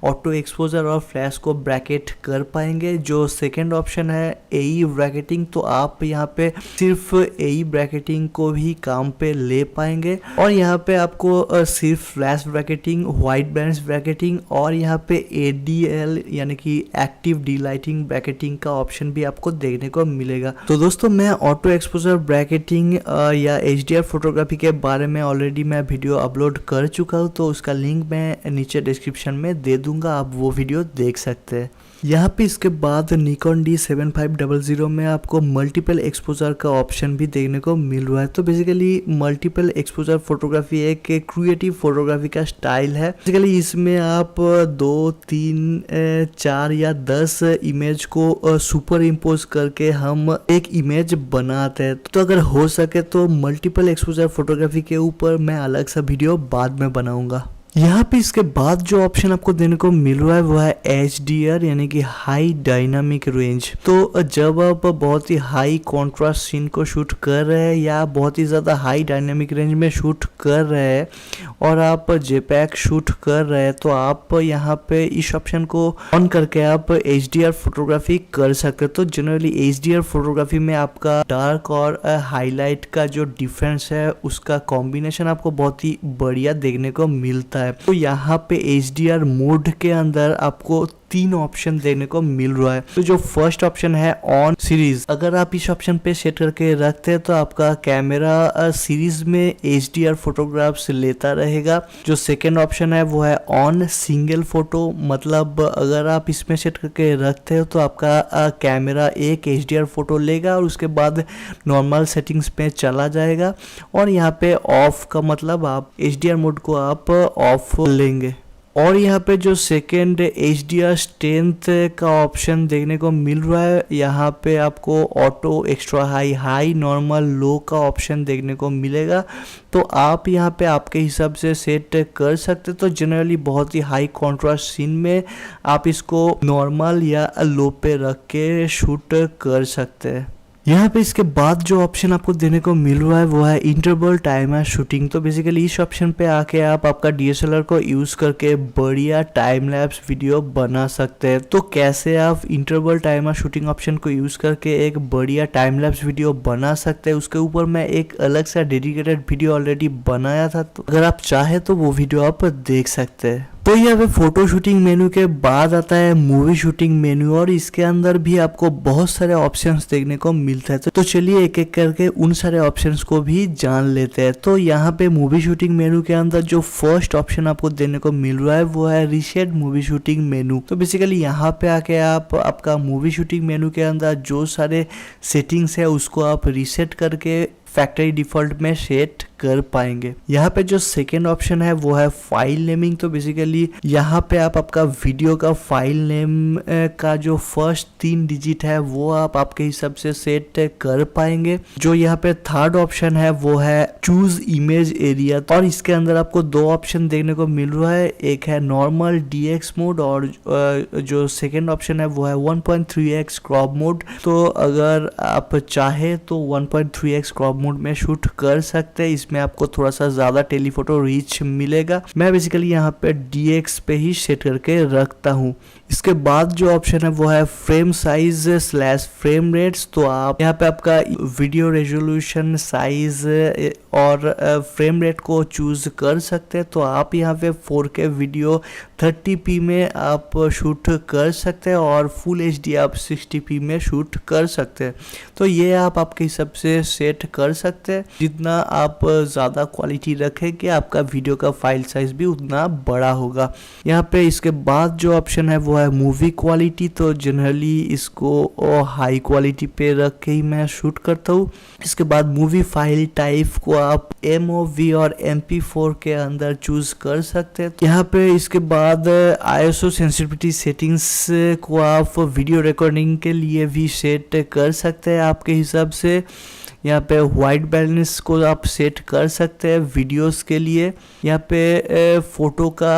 ऑटो एक्सपोजर और फ्लैश को ब्रैकेट कर पाएंगे। जो सेकेंड ऑप्शन है ए ब्रैकेटिंग, तो आप यहाँ पे सिर्फ ए ब्रैकेटिंग को भी काम पे ले पाएंगे और यहाँ पे आपको सिर्फ flash bracketing, white balance bracketing और यहाँ पे ADL यानी कि एक्टिव डीलाइटिंग ब्रैकेटिंग का ऑप्शन भी आपको देखने को मिलेगा। तो दोस्तों मैं ऑटो एक्सपोजर ब्रैकेटिंग या HDR फोटोग्राफी के बारे में ऑलरेडी मैं वीडियो अपलोड कर चुका हूँ, तो उसका लिंक मैं नीचे डिस्क्रिप्शन में दे दूंगा, आप वो वीडियो देख सकते हैं। यहाँ पे इसके बाद निकॉन D7500 में आपको मल्टीपल एक्सपोजर का ऑप्शन भी देखने को मिल रहा है। तो बेसिकली मल्टीपल एक्सपोजर फोटोग्राफी एक क्रिएटिव फोटोग्राफी का स्टाइल है। बेसिकली इसमें आप 2, 3, 4 या 10 इमेज को सुपर इम्पोज करके हम एक इमेज बनाते हैं। तो अगर हो सके तो मल्टीपल एक्सपोजर फोटोग्राफी के ऊपर मैं अलग सा वीडियो बाद में बनाऊंगा। यहाँ पे इसके बाद जो ऑप्शन आपको देने को मिल रहा है वो है HDR यानी कि हाई डायनामिक रेंज। तो जब आप बहुत ही हाई कॉन्ट्रास्ट सीन को शूट कर रहे हैं या बहुत ही ज़्यादा हाई डायनामिक रेंज में शूट कर रहे हैं और आप JPEG शूट कर रहे हैं, तो आप यहाँ पे इस ऑप्शन को ऑन करके आप HDR फोटोग्राफी कर सकते हैं। तो जनरली HDR फोटोग्राफी में आपका डार्क और हाईलाइट का जो डिफरेंस है उसका कॉम्बिनेशन आपको बहुत ही बढ़िया देखने को मिलता है। तो यहाँ पे HDR मोड के अंदर आपको 3 ऑप्शन देने को मिल रहा है। तो जो फर्स्ट ऑप्शन है ऑन सीरीज, अगर आप इस ऑप्शन पे सेट करके रखते हैं तो आपका कैमरा सीरीज में HDR फोटोग्राफ्स लेता रहेगा। जो सेकेंड ऑप्शन है वो है ऑन सिंगल फोटो, मतलब अगर आप इसमें सेट करके रखते हो तो आपका कैमरा एक HDR फोटो लेगा और उसके बाद नॉर्मल सेटिंग्स पे चला जाएगा। और यहाँ पे ऑफ का मतलब आप HDR मोड को आप ऑफ लेंगे। और यहाँ पे जो सेकेंड HDR स्ट्रेंथ का ऑप्शन देखने को मिल रहा है, यहाँ पे आपको auto, extra high, high, normal, low का ऑप्शन देखने को मिलेगा। तो आप यहाँ पे आपके हिसाब से सेट कर सकते। तो जनरली बहुत ही हाई कॉन्ट्रास्ट सीन में आप इसको नॉर्मल या लो पे रख के शूट कर सकते हैं। यहाँ पे इसके बाद जो ऑप्शन आपको देने को मिल रहा है वो है इंटरवल टाइमर शूटिंग। तो बेसिकली इस ऑप्शन पे आके आप आपका DSLR को यूज करके बढ़िया टाइम लैप्स वीडियो बना सकते हैं। तो कैसे आप इंटरवल टाइमर शूटिंग ऑप्शन को यूज करके एक बढ़िया टाइम लैप्स वीडियो बना सकते हैं, उसके ऊपर मैं एक अलग सा डेडिकेटेड वीडियो ऑलरेडी बनाया था। तो अगर आप चाहे तो वो वीडियो आप देख सकते हैं। तो यहाँ पे फोटो शूटिंग मेन्यू के बाद आता है मूवी शूटिंग मेन्यू और इसके अंदर भी आपको बहुत सारे ऑप्शंस देखने को मिलता है। तो चलिए एक एक करके उन सारे ऑप्शंस को भी जान लेते हैं। तो यहाँ पे मूवी शूटिंग मेन्यू के अंदर जो फर्स्ट ऑप्शन आपको देने को मिल रहा है वो है रीसेट मूवी शूटिंग मेन्यू। तो बेसिकली यहाँ पे आके आप आपका मूवी शूटिंग मेन्यू के अंदर जो सारे सेटिंग्स है उसको आप रीसेट करके फैक्ट्री डिफॉल्ट में सेट कर पाएंगे। यहाँ पे जो सेकेंड ऑप्शन है वो है फाइल नेमिंग। तो बेसिकली यहाँ पे आप आपका वीडियो का फाइल नेम का जो फर्स्ट 3 डिजिट है वो आप आपके हिसाब से सेट कर पाएंगे। जो यहाँ पे थर्ड ऑप्शन है वो है चूज इमेज एरिया और इसके अंदर आपको 2 ऑप्शन देखने को मिल रहा है, एक है नॉर्मल DX मोड और जो सेकेंड ऑप्शन है वो है 1.3x क्रॉप मोड। तो अगर आप चाहे तो 1.3x क्रॉप मोड में शूट कर सकते हैं। इसमें आपको थोड़ा सा ज़्यादा टेलीफोटो रीच मिलेगा। मैं बेसिकली यहाँ पे DX पे ही सेट करके रखता हूँ। इसके बाद जो ऑप्शन है वो है फ्रेम साइज / फ्रेम रेट्स। तो आप यहाँ पे आपका वीडियो रेजोल्यूशन, साइज और फ्रेम रेट को चूज कर सकते हैं। तो आप यहाँ पे 4K वीडियो 30p में आप शूट कर सकते हैं और फुल HD आप 60p में शूट कर सकते हैं। तो ये आप आपके हिसाब से सेट कर सकते हैं। जितना आप ज़्यादा क्वालिटी रखेंगे आपका वीडियो का फाइल साइज भी उतना बड़ा होगा। यहाँ पे इसके बाद जो ऑप्शन है वो है मूवी क्वालिटी। तो जनरली इसको हाई क्वालिटी पे रख के ही मैं शूट करता हूँ। इसके बाद मूवी फाइल टाइप को आप MOV और MP4 के अंदर चूज कर सकते हैं। यहाँ पे इसके बाद ISO सेंसिटिविटी सेटिंग्स को आप वीडियो रिकॉर्डिंग के लिए भी सेट कर सकते हैं आपके हिसाब से। यहाँ पे वाइट बैलेंस को आप सेट कर सकते हैं वीडियोस के लिए। यहाँ पे फोटो का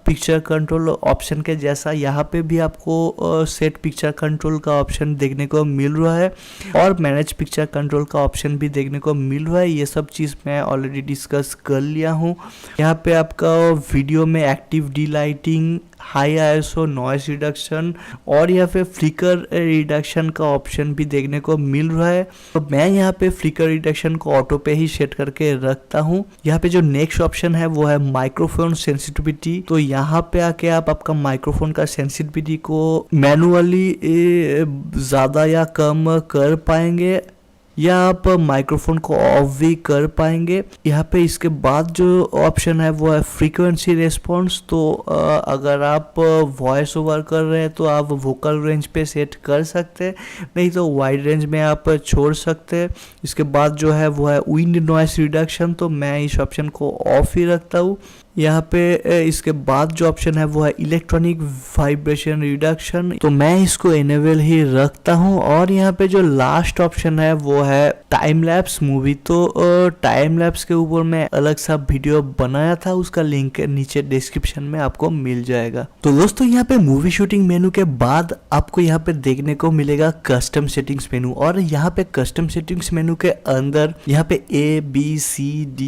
पिक्चर कंट्रोल ऑप्शन के जैसा यहाँ पे भी आपको सेट पिक्चर कंट्रोल का ऑप्शन देखने को मिल रहा है और मैनेज पिक्चर कंट्रोल का ऑप्शन भी देखने को मिल रहा है। ये सब चीज़ मैं ऑलरेडी डिस्कस कर लिया हूँ। यहाँ पे आपका वीडियो में active D lighting, high ISO, noise reduction और यहाँ पे फ्लिकर रिडक्शन का ऑप्शन भी देखने को मिल रहा है। तो मैं यहाँ पे फ्लिकर रिडक्शन को ऑटो पे ही सेट करके रखता हूँ। यहाँ पे जो नेक्स्ट ऑप्शन है वो है माइक्रोफोन सेंसिटिविटी। तो यहाँ पे आके आप आपका माइक्रोफोन का सेंसिटिविटी को मैनुअली ज़्यादा या कम कर पाएंगे या आप माइक्रोफोन को ऑफ भी कर पाएंगे। यहाँ पे इसके बाद जो ऑप्शन है वो है फ्रीक्वेंसी रेस्पॉन्स। तो अगर आप वॉइस ओवर कर रहे हैं तो आप वोकल रेंज पे सेट कर सकते हैं, नहीं तो वाइड रेंज में आप छोड़ सकते हैं। इसके बाद जो है वो है विंड नॉइस रिडक्शन। तो मैं इस ऑप्शन को ऑफ ही रखता हूँ। यहाँ पे इसके बाद जो ऑप्शन है वो है इलेक्ट्रॉनिक वाइब्रेशन रिडक्शन। तो मैं इसको इनेबल ही रखता हूँ। और यहाँ पे जो लास्ट ऑप्शन है वो है टाइम लैप्स मूवी। तो टाइम लैप्स के ऊपर मैं अलग सा वीडियो बनाया था, उसका लिंक नीचे डिस्क्रिप्शन में आपको मिल जाएगा। तो दोस्तों यहाँ पे मूवी शूटिंग मेनू के बाद आपको यहाँ पे देखने को मिलेगा कस्टम सेटिंग्स मेनू। और यहाँ पे कस्टम सेटिंग्स मेनू के अंदर यहाँ पे ABCDEFG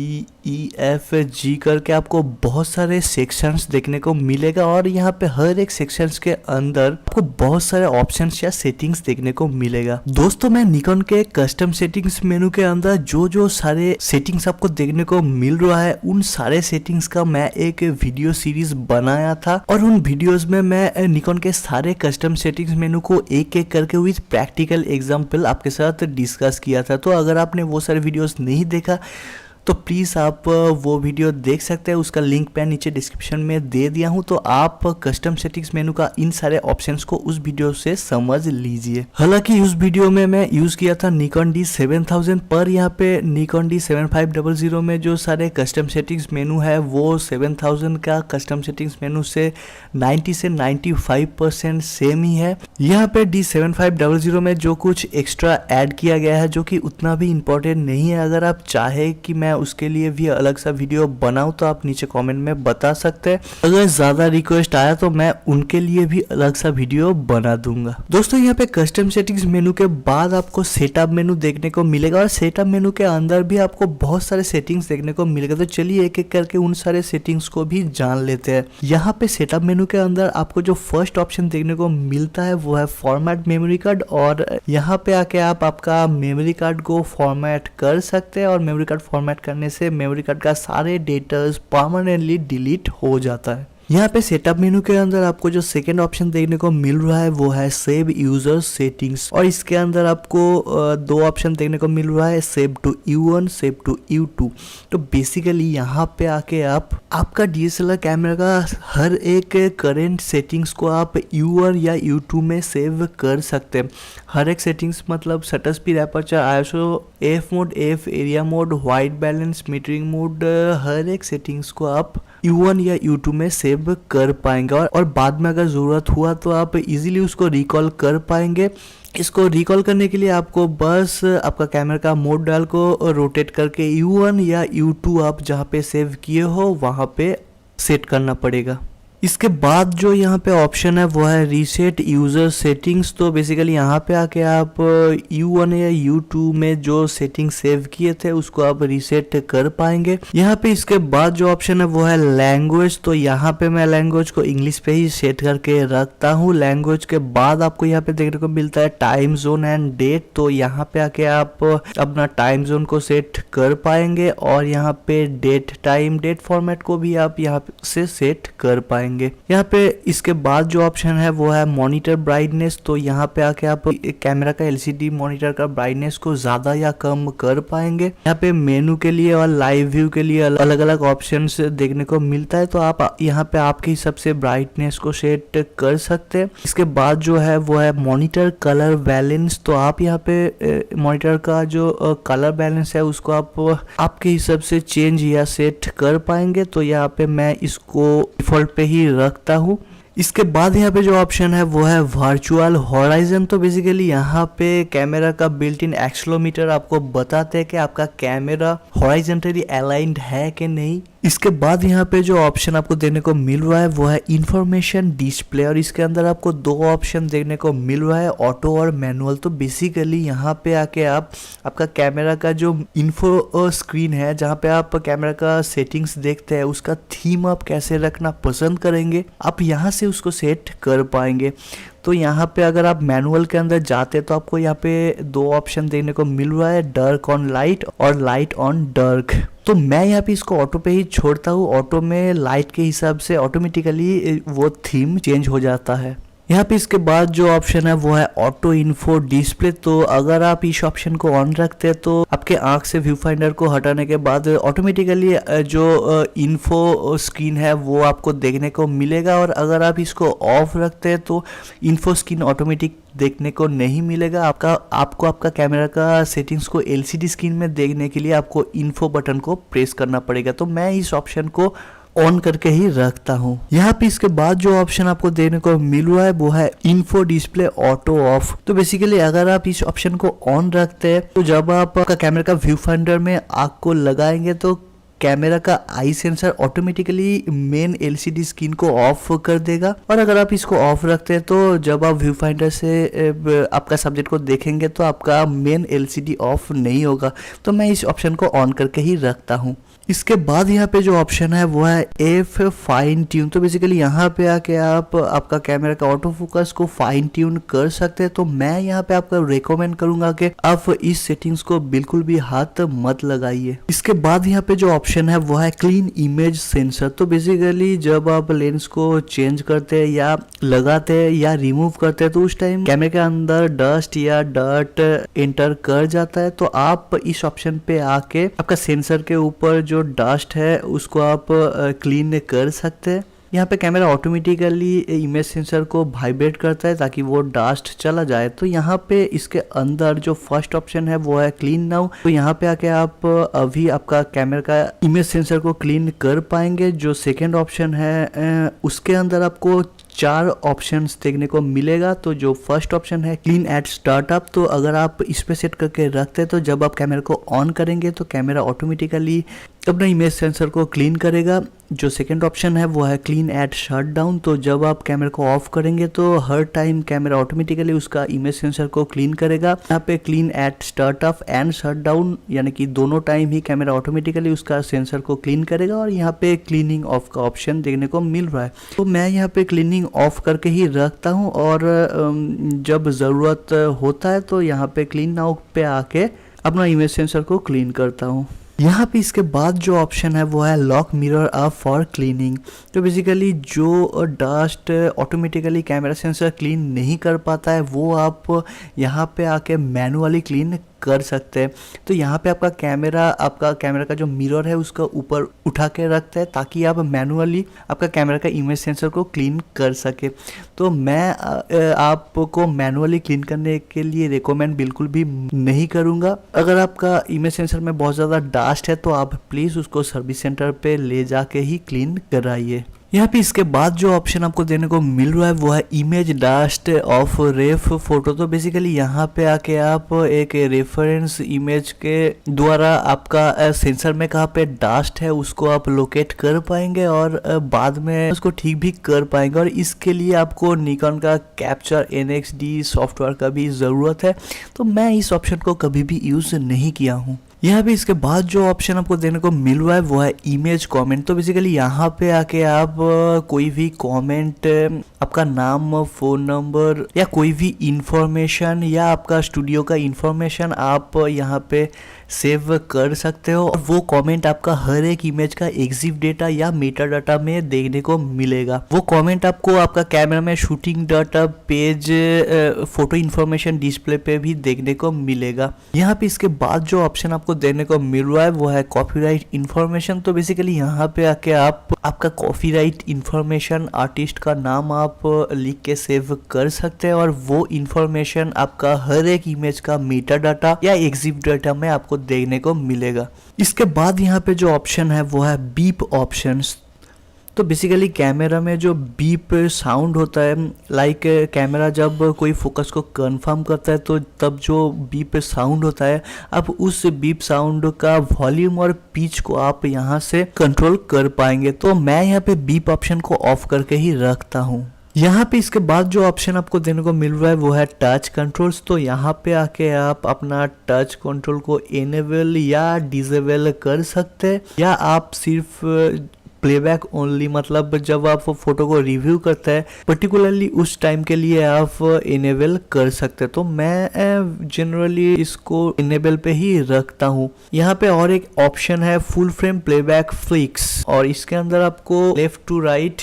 करके आपको बहुत सारे सेक्शंस देखने को मिलेगा और यहाँ पे हर एक सेक्शंस के अंदर आपको बहुत सारे ऑप्शंस या सेटिंग्स देखने को मिलेगा। दोस्तों मैं निकॉन के कस्टम सेटिंग्स मेनू के अंदर जो सारे सेटिंग्स आपको देखने को मिल रहा है उन सारे सेटिंग्स का मैं एक वीडियो सीरीज बनाया था और उन वीडियोस में मैं निकॉन के सारे कस्टम सेटिंग्स मेनू को एक एक करके विद प्रैक्टिकल एग्जांपल आपके साथ डिस्कस किया था। तो अगर आपने वो सारे वीडियोस नहीं देखा तो प्लीज़ आप वो वीडियो देख सकते हैं, उसका लिंक मैं नीचे डिस्क्रिप्शन में दे दिया हूँ। तो आप कस्टम सेटिंग्स मेनू का इन सारे ऑप्शंस को उस वीडियो से समझ लीजिए। हालांकि उस वीडियो में मैं यूज़ किया था निकॉन D7000 पर यहाँ पे निकॉन D7500 में जो सारे कस्टम सेटिंग्स मेनू है वो 7000 का कस्टम सेटिंग्स मेनू से 90 से 95% सेम ही है। यहाँ पे D7500 में जो कुछ एक्स्ट्रा ऐड किया गया है जो कि उतना भी इम्पोर्टेंट नहीं है, अगर आप चाहे कि मैं उसके लिए भी अलग सा वीडियो बनाऊं तो आप नीचे कमेंट में बता सकते हैं। अगर ज्यादा रिक्वेस्ट आया तो मैं उनके लिए भी अलग सा वीडियो बना दूंगा। दोस्तों यहाँ पे कस्टम सेटिंग्स मेनू के बाद आपको सेटअप मेनू देखने को मिलेगा और सेटअप मेनू के अंदर भी आपको बहुत सारे सेटिंग्स देखने को मिलेगा। तो चलिए एक एक करके उन सारे सेटिंग्स को भी जान लेते हैं। यहाँ पे सेटअप मेनू के अंदर आपको जो फर्स्ट ऑप्शन देखने को मिलता है वो है फॉर्मेट मेमोरी कार्ड। और यहाँ पे आके आप आपका मेमोरी कार्ड को फॉर्मेट कर सकते हैं और मेमोरी कार्ड फॉर्मेट करने से मेमोरी कार्ड का सारे डेटास परमानेंटली डिलीट हो जाता है। यहाँ पे सेटअप मेनू के अंदर आपको जो सेकंड ऑप्शन देखने को मिल रहा है वो है सेव यूजर सेटिंग्स और इसके अंदर आपको दो ऑप्शन देखने को मिल रहा है, save to U1, save to U2। तो बेसिकली यहाँ पे आके आप आपका DSLR कैमरा का हर एक करेंट सेटिंग्स को आप U1 या U2 में सेव कर सकते हैं। हर एक सेटिंग्स मतलब shutter speed, aperture, ISO, AF mode, AF area mode, white balance, metering mode, हर एक सेटिंग्स को आप U1 या U2 में सेव कर पाएंगे और बाद में अगर ज़रूरत हुआ तो आप इजीली उसको रिकॉल कर पाएंगे। इसको रिकॉल करने के लिए आपको बस आपका कैमरा का मोड डायल को रोटेट करके U1 या U2 आप जहाँ पे सेव किए हो वहाँ पे सेट करना पड़ेगा। इसके बाद जो यहाँ पे ऑप्शन है वो है रीसेट यूज़र सेटिंग्स। तो बेसिकली यहाँ पे आके आप U1 या U2 में जो सेटिंग सेव किए थे उसको आप रीसेट कर पाएंगे। यहाँ पे इसके बाद जो ऑप्शन है वो है लैंग्वेज। तो यहाँ पे मैं लैंग्वेज को इंग्लिश पे ही सेट करके रखता हूँ। लैंग्वेज के बाद आपको यहाँ पे देखने को मिलता है टाइम जोन एंड डेट। तो यहाँ पे आके आप अपना टाइम जोन को सेट कर पाएंगे और यहाँ पे डेट फॉर्मेट को भी आप यहाँ से सेट कर पाएंगे। यहाँ पे इसके बाद जो ऑप्शन है वो है मॉनिटर ब्राइटनेस। तो यहाँ पे आके आप कैमरा का एलसीडी मॉनिटर का ब्राइटनेस को ज्यादा या कम कर पाएंगे। यहाँ पे मेनू के लिए और लाइव व्यू के लिए अलग अलग ऑप्शंस देखने को मिलता है। तो आप यहाँ पे आपके हिसाब से ब्राइटनेस को सेट कर सकते हैं। इसके बाद जो है वो है मॉनिटर कलर बैलेंस। तो आप यहाँ पे मॉनिटर का जो कलर बैलेंस है उसको आप आपके हिसाब से चेंज या सेट कर पाएंगे। तो यहाँ पे मैं इसको डिफॉल्ट पे ही रखता हूँ। इसके बाद यहाँ पे जो ऑप्शन है वो है वर्चुअल हॉराइजन। तो बेसिकली यहाँ पे कैमरा का बिल्ट इन एक्सेलेरोमीटर आपको बताते हैं कि आपका कैमरा हॉराइजॉन्टली अलाइंड है कि नहीं। इसके बाद यहाँ पे जो ऑप्शन आपको देखने को मिल रहा है वो है इंफॉर्मेशन डिस्प्ले और इसके अंदर आपको दो ऑप्शन देखने को मिल रहा है, ऑटो और मैनुअल। तो बेसिकली यहाँ पे आके आप आपका कैमरा का जो इन्फो स्क्रीन है जहाँ पे आप कैमरा का सेटिंग्स देखते हैं उसका थीम आप कैसे रखना पसंद करेंगे, आप यहाँ से उसको सेट कर पाएंगे। तो यहाँ पे अगर आप मैनुअल के अंदर जाते हैं तो आपको यहाँ पे दो ऑप्शन देखने को मिल रहा है, डार्क ऑन लाइट और लाइट ऑन डार्क। तो मैं यहाँ पे इसको ऑटो पे ही छोड़ता हूँ। ऑटो में लाइट के हिसाब से ऑटोमेटिकली वो थीम चेंज हो जाता है। यहाँ पे इसके बाद जो ऑप्शन है वो है ऑटो इन्फो डिस्प्ले। तो अगर आप इस ऑप्शन को ऑन रखते हैं तो आपके आंख से व्यू फाइंडर को हटाने के बाद ऑटोमेटिकली जो इन्फो स्क्रीन है वो आपको देखने को मिलेगा। और अगर आप इसको ऑफ रखते हैं तो इन्फो स्क्रीन ऑटोमेटिक देखने को नहीं मिलेगा। आपको आपका कैमरा का सेटिंग्स को एलसीडी स्क्रीन में देखने के लिए आपको इन्फो बटन को प्रेस करना पड़ेगा। तो मैं इस ऑप्शन को ऑन करके ही रखता हूँ। यहाँ पे इसके बाद जो ऑप्शन आपको देखने को मिल रहा है वो है इन्फो डिस्प्ले ऑटो ऑफ। तो बेसिकली अगर आप इस ऑप्शन को ऑन रखते हैं तो जब आप आपका कैमरा का व्यू फाइंडर में आँख को लगाएंगे तो कैमरा का eye sensor automatically main LCD screen को ऑफ कर देगा। और अगर आप इसको ऑफ रखते हैं तो जब आप व्यू फाइंडर से आपका सब्जेक्ट को देखेंगे तो आपका मेन एलसीडी ऑफ नहीं होगा। तो मैं इस ऑप्शन को ऑन करके ही रखता हूँ। इसके बाद यहाँ पे जो ऑप्शन है वो है एफ फाइन ट्यून। तो बेसिकली यहाँ पे आके आप आपका कैमरा का ऑटो फोकस को फाइन ट्यून कर सकते हैं। तो मैं यहाँ पे आपको रेकमेंड करूंगा कि आप इस सेटिंग्स को बिल्कुल भी हाथ मत लगाइए। इसके बाद यहाँ पे जो ऑप्शन है वो है क्लीन इमेज सेंसर। तो बेसिकली जब आप लेंस को चेंज करते हैं या लगाते हैं या रिमूव करते हैं तो उस टाइम कैमरे के अंदर डस्ट या डर्ट एंटर कर जाता है। तो आप इस ऑप्शन पे आके आपका सेंसर के ऊपर जो डस्ट है उसको आप क्लीन कर सकते हैं। यहाँ पे कैमरा ऑटोमेटिकली इमेज सेंसर को वाइब्रेट करता है ताकि वो डस्ट चला जाए। तो यहाँ पे इसके अंदर जो फर्स्ट ऑप्शन है वो है क्लीन नाउ। तो यहाँ पे आके आप अभी आपका कैमरा का इमेज सेंसर को क्लीन कर पाएंगे। जो सेकेंड ऑप्शन है उसके अंदर आपको 4 ऑप्शंस देखने को मिलेगा। तो जो फर्स्ट ऑप्शन है क्लीन एट स्टार्टअप, तो अगर आप इस पे सेट करके रखते हैं तो जब आप कैमरा को ऑन करेंगे तो कैमरा ऑटोमेटिकली अपना इमेज सेंसर को क्लीन करेगा। जो सेकंड ऑप्शन है वो है क्लीन एट शट डाउन। तो जब आप कैमरा को ऑफ करेंगे तो हर टाइम कैमरा ऑटोमेटिकली उसका इमेज सेंसर को क्लीन करेगा। यहाँ पे clean eight startup and shut down यानी कि दोनों टाइम ही कैमरा ऑटोमेटिकली उसका सेंसर को क्लीन करेगा। और यहाँ पे क्लीनिंग ऑफ का ऑप्शन देखने को मिल रहा है। तो मैं यहाँ पे क्लीनिंग ऑफ करके ही रखता हूँ और जब ज़रूरत होता है तो यहाँ पे क्लीन नाउ पे आके अपना इमेज सेंसर को क्लीन करता हूँ। यहाँ पे इसके बाद जो ऑप्शन है वो है lock mirror up for cleaning. तो बेसिकली जो dust automatically camera sensor clean नहीं कर पाता है वो आप यहाँ पे आके मैनुअली क्लीन कर सकते हैं। तो यहाँ पे आपका कैमरा का जो मिरर है उसका ऊपर उठा के रखता है ताकि आप मैनुअली आपका कैमरा का इमेज सेंसर को क्लीन कर सके। तो मैं आपको मैनुअली क्लीन करने के लिए रिकमेंड बिल्कुल भी नहीं करूँगा। अगर आपका इमेज सेंसर में बहुत ज़्यादा डस्ट है तो आप प्लीज़ उसको सर्विस सेंटर पे ले जाके ही क्लीन कराइए। यहाँ पे इसके बाद जो ऑप्शन आपको देने को मिल रहा है वो है image dust of ref photo. तो बेसिकली यहाँ पे आके आप एक रेफरेंस इमेज के द्वारा आपका सेंसर में कहाँ पे डास्ट है उसको आप लोकेट कर पाएंगे और बाद में उसको ठीक भी कर पाएंगे। और इसके लिए आपको निकॉन का कैप्चर NXD सॉफ्टवेयर का भी ज़रूरत है, तो मैं इस ऑप्शन को कभी भी यूज़ नहीं किया हूँ। यहाँ पे इसके बाद जो ऑप्शन आपको देने को मिल रहा है वो है इमेज कमेंट। तो बेसिकली यहाँ पे आके आप कोई भी कमेंट, आपका नाम, फ़ोन नंबर या कोई भी इंफॉर्मेशन या आपका स्टूडियो का इंफॉर्मेशन आप यहाँ पे सेव कर सकते हो और वो कमेंट आपका हर एक इमेज का एग्जिफ डेटा या मेटा डाटा में देखने को मिलेगा। वो कमेंट आपको आपका कैमरा में shooting data page photo information display पे भी देखने को मिलेगा। यहाँ पे इसके बाद जो ऑप्शन आपको देने को मिल रहा है वो है कॉपीराइट इंफॉर्मेशन। तो बेसिकली यहाँ पे आके आप आपका कॉपीराइट इंफॉर्मेशन, आर्टिस्ट का नाम आप लिख के सेव कर सकते हैं और वो इंफॉर्मेशन आपका हर एक इमेज का मेटा डाटा या एग्जिफ डाटा में आपको देखने को मिलेगा। इसके बाद यहाँ पे जो ऑप्शन है वो है बीप ऑप्शंस। तो बेसिकली कैमरा में जो बीप साउंड होता है, लाइक कैमरा जब कोई फोकस को कंफर्म करता है तो तब जो बीप साउंड होता है, आप उस बीप साउंड का वॉल्यूम और पिच को आप यहाँ से कंट्रोल कर पाएंगे। तो मैं यहाँ पे बीप ऑप्शन को ऑफ करके ही रखता हूँ। यहाँ पे इसके बाद जो ऑप्शन आपको देने को मिल रहा है वो है टच कंट्रोल्स। तो यहाँ पे आके आप अपना टच कंट्रोल को इनेबल या डिसेबल कर सकते हैं, या आप सिर्फ प्लेबैक ओनली, मतलब जब आप फोटो को रिव्यू करते हैं पर्टिकुलरली उस टाइम के लिए आप इनेबल कर सकते हैं। तो मैं जनरली इसको इनेबल पे ही रखता हूँ। यहाँ पे और एक ऑप्शन है फुल फ्रेम प्लेबैक फिक्स, और इसके अंदर आपको left to right,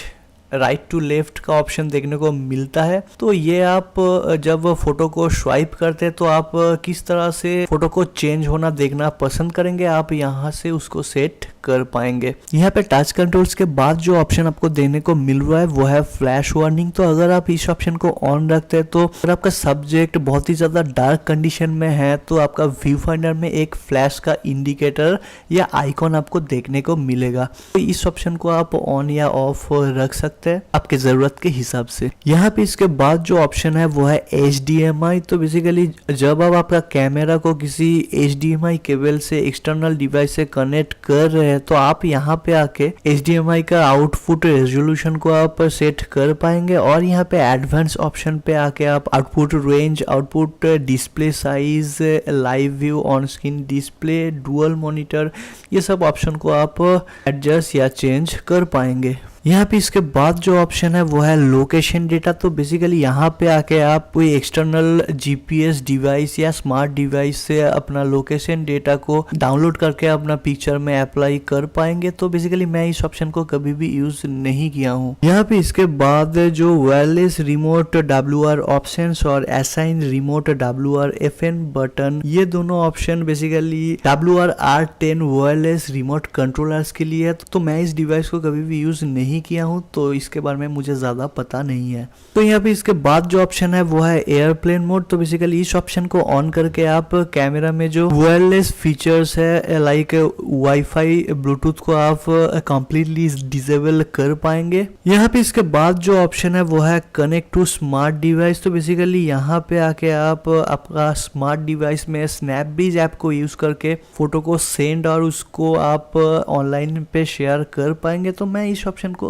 right to left का ऑप्शन देखने को मिलता है। तो ये आप जब फोटो को स्वाइप करते हैं तो आप किस तरह से फोटो को चेंज होना देखना पसंद करेंगे, आप यहाँ से उसको सेट कर पाएंगे। यहाँ पे टच कंट्रोल्स के बाद जो ऑप्शन आपको देने को मिल रहा है वो है फ्लैश वार्निंग। तो अगर आप इस ऑप्शन को ऑन रखते हैं तो अगर आपका सब्जेक्ट बहुत ही ज्यादा डार्क कंडीशन में है तो आपका व्यू फाइंडर में एक फ्लैश का इंडिकेटर या आइकॉन आपको देखने को मिलेगा। तो इस ऑप्शन को आप ऑन या ऑफ रख सकते हैं आपके जरूरत के हिसाब से। यहाँ पे इसके बाद जो ऑप्शन है वो है HDMI। तो बेसिकली जब आप आपका कैमरा को किसी HDMI केबल से एक्सटर्नल डिवाइस से कनेक्ट कर रहे हैं तो आप यहाँ पे आके HDMI का आउटपुट रेजोल्यूशन को आप सेट कर पाएंगे और यहाँ पे एडवांस ऑप्शन पे आके आप output range, output display size, live view, on screen display, dual monitor, ये सब ऑप्शन को आप एडजस्ट या चेंज कर पाएंगे। यहाँ पे इसके बाद जो ऑप्शन है वो है लोकेशन डेटा। तो बेसिकली यहाँ पे आके आप कोई एक्सटर्नल GPS डिवाइस या स्मार्ट डिवाइस से अपना लोकेशन डेटा को डाउनलोड करके अपना पिक्चर में अप्लाई कर पाएंगे। तो बेसिकली मैं इस ऑप्शन को कभी भी यूज नहीं किया हूँ। यहाँ पे इसके बाद जो वायरलेस रिमोट WR ऑप्शंस और असाइन रिमोट WR-FN बटन, ये दोनों option basically WR-R10 wireless remote controllers के लिए है। तो मैं इस डिवाइस को कभी भी यूज नहीं किया हूं तो इसके बारे में मुझे ज्यादा पता नहीं है। तो यहाँ पे इसके बाद जो ऑप्शन है वो है एयरप्लेन मोड। तो बेसिकली इस ऑप्शन को ऑन करके आप कैमरा में जो वायरलेस फीचर्स है लाइक वाईफाई, ब्लूटूथ को आप कंप्लीटली डिसेबल कर पाएंगे। यहाँ पे इसके बाद जो ऑप्शन है वो है कनेक्ट टू स्मार्ट डिवाइस। तो बेसिकली यहाँ पे आके आप आपका स्मार्ट डिवाइस में स्नैपब्रीज ऐप को यूज करके फोटो को सेंड और उसको आप ऑनलाइन पे शेयर कर पाएंगे। तो मैं इस ऑप्शन को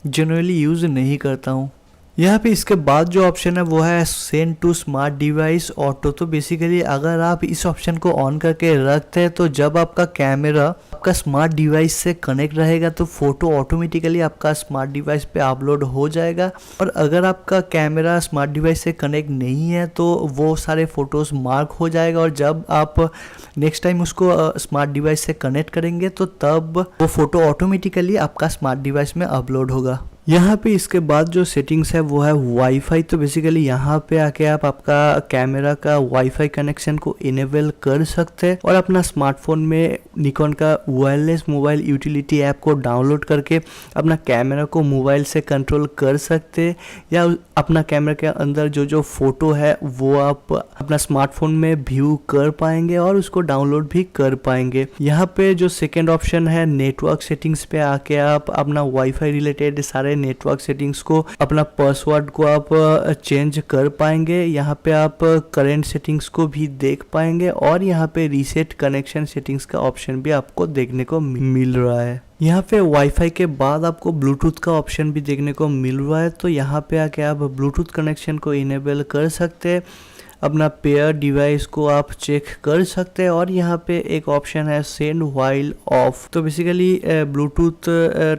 जनरली यूज नहीं करता हूँ। यहाँ पे इसके बाद जो ऑप्शन है वो है send to smart device auto. तो बेसिकली अगर आप इस ऑप्शन को ऑन करके रखते हैं तो जब आपका कैमरा आपका स्मार्ट डिवाइस से कनेक्ट रहेगा तो फोटो ऑटोमेटिकली आपका स्मार्ट डिवाइस पे अपलोड हो जाएगा। और अगर आपका कैमरा स्मार्ट डिवाइस से कनेक्ट नहीं है तो वो सारे फोटोज मार्क हो जाएगा और जब आप नेक्स्ट टाइम उसको स्मार्ट डिवाइस से कनेक्ट करेंगे तो तब वो फोटो ऑटोमेटिकली आपका स्मार्ट डिवाइस में अपलोड होगा। यहाँ पे इसके बाद जो सेटिंग्स है वो है वाईफाई। तो बेसिकली यहाँ पे आके आप आपका कैमरा का वाईफाई कनेक्शन को इनेबल कर सकते हैं और अपना स्मार्टफोन में निकॉन का वायरलेस मोबाइल यूटिलिटी ऐप को डाउनलोड करके अपना कैमरा को मोबाइल से कंट्रोल कर सकते हैं, या अपना कैमरा के अंदर जो जो फोटो है वो आप अपना स्मार्टफोन में व्यू कर पाएंगे और उसको डाउनलोड भी कर पाएंगे। यहाँ पे जो सेकेंड ऑप्शन है नेटवर्क सेटिंग्स पे आके आप अपना वाईफाई रिलेटेड सारे नेटवर्क सेटिंग्स को, अपना पासवर्ड को आप चेंज कर पाएंगे। यहाँ पे आप करंट सेटिंग्स को भी देख पाएंगे और यहाँ पे रीसेट कनेक्शन सेटिंग्स का ऑप्शन भी आपको देखने को मिल रहा है। यहाँ पे वाईफाई के बाद आपको ब्लूटूथ का ऑप्शन भी देखने को मिल रहा है। तो यहाँ पे आके आप ब्लूटूथ कनेक्शन को इनेबल कर सकते हैं, अपना पेयर डिवाइस को आप चेक कर सकते हैं और यहाँ पे एक ऑप्शन है सेंड व्हाइल ऑफ। तो बेसिकली ब्लूटूथ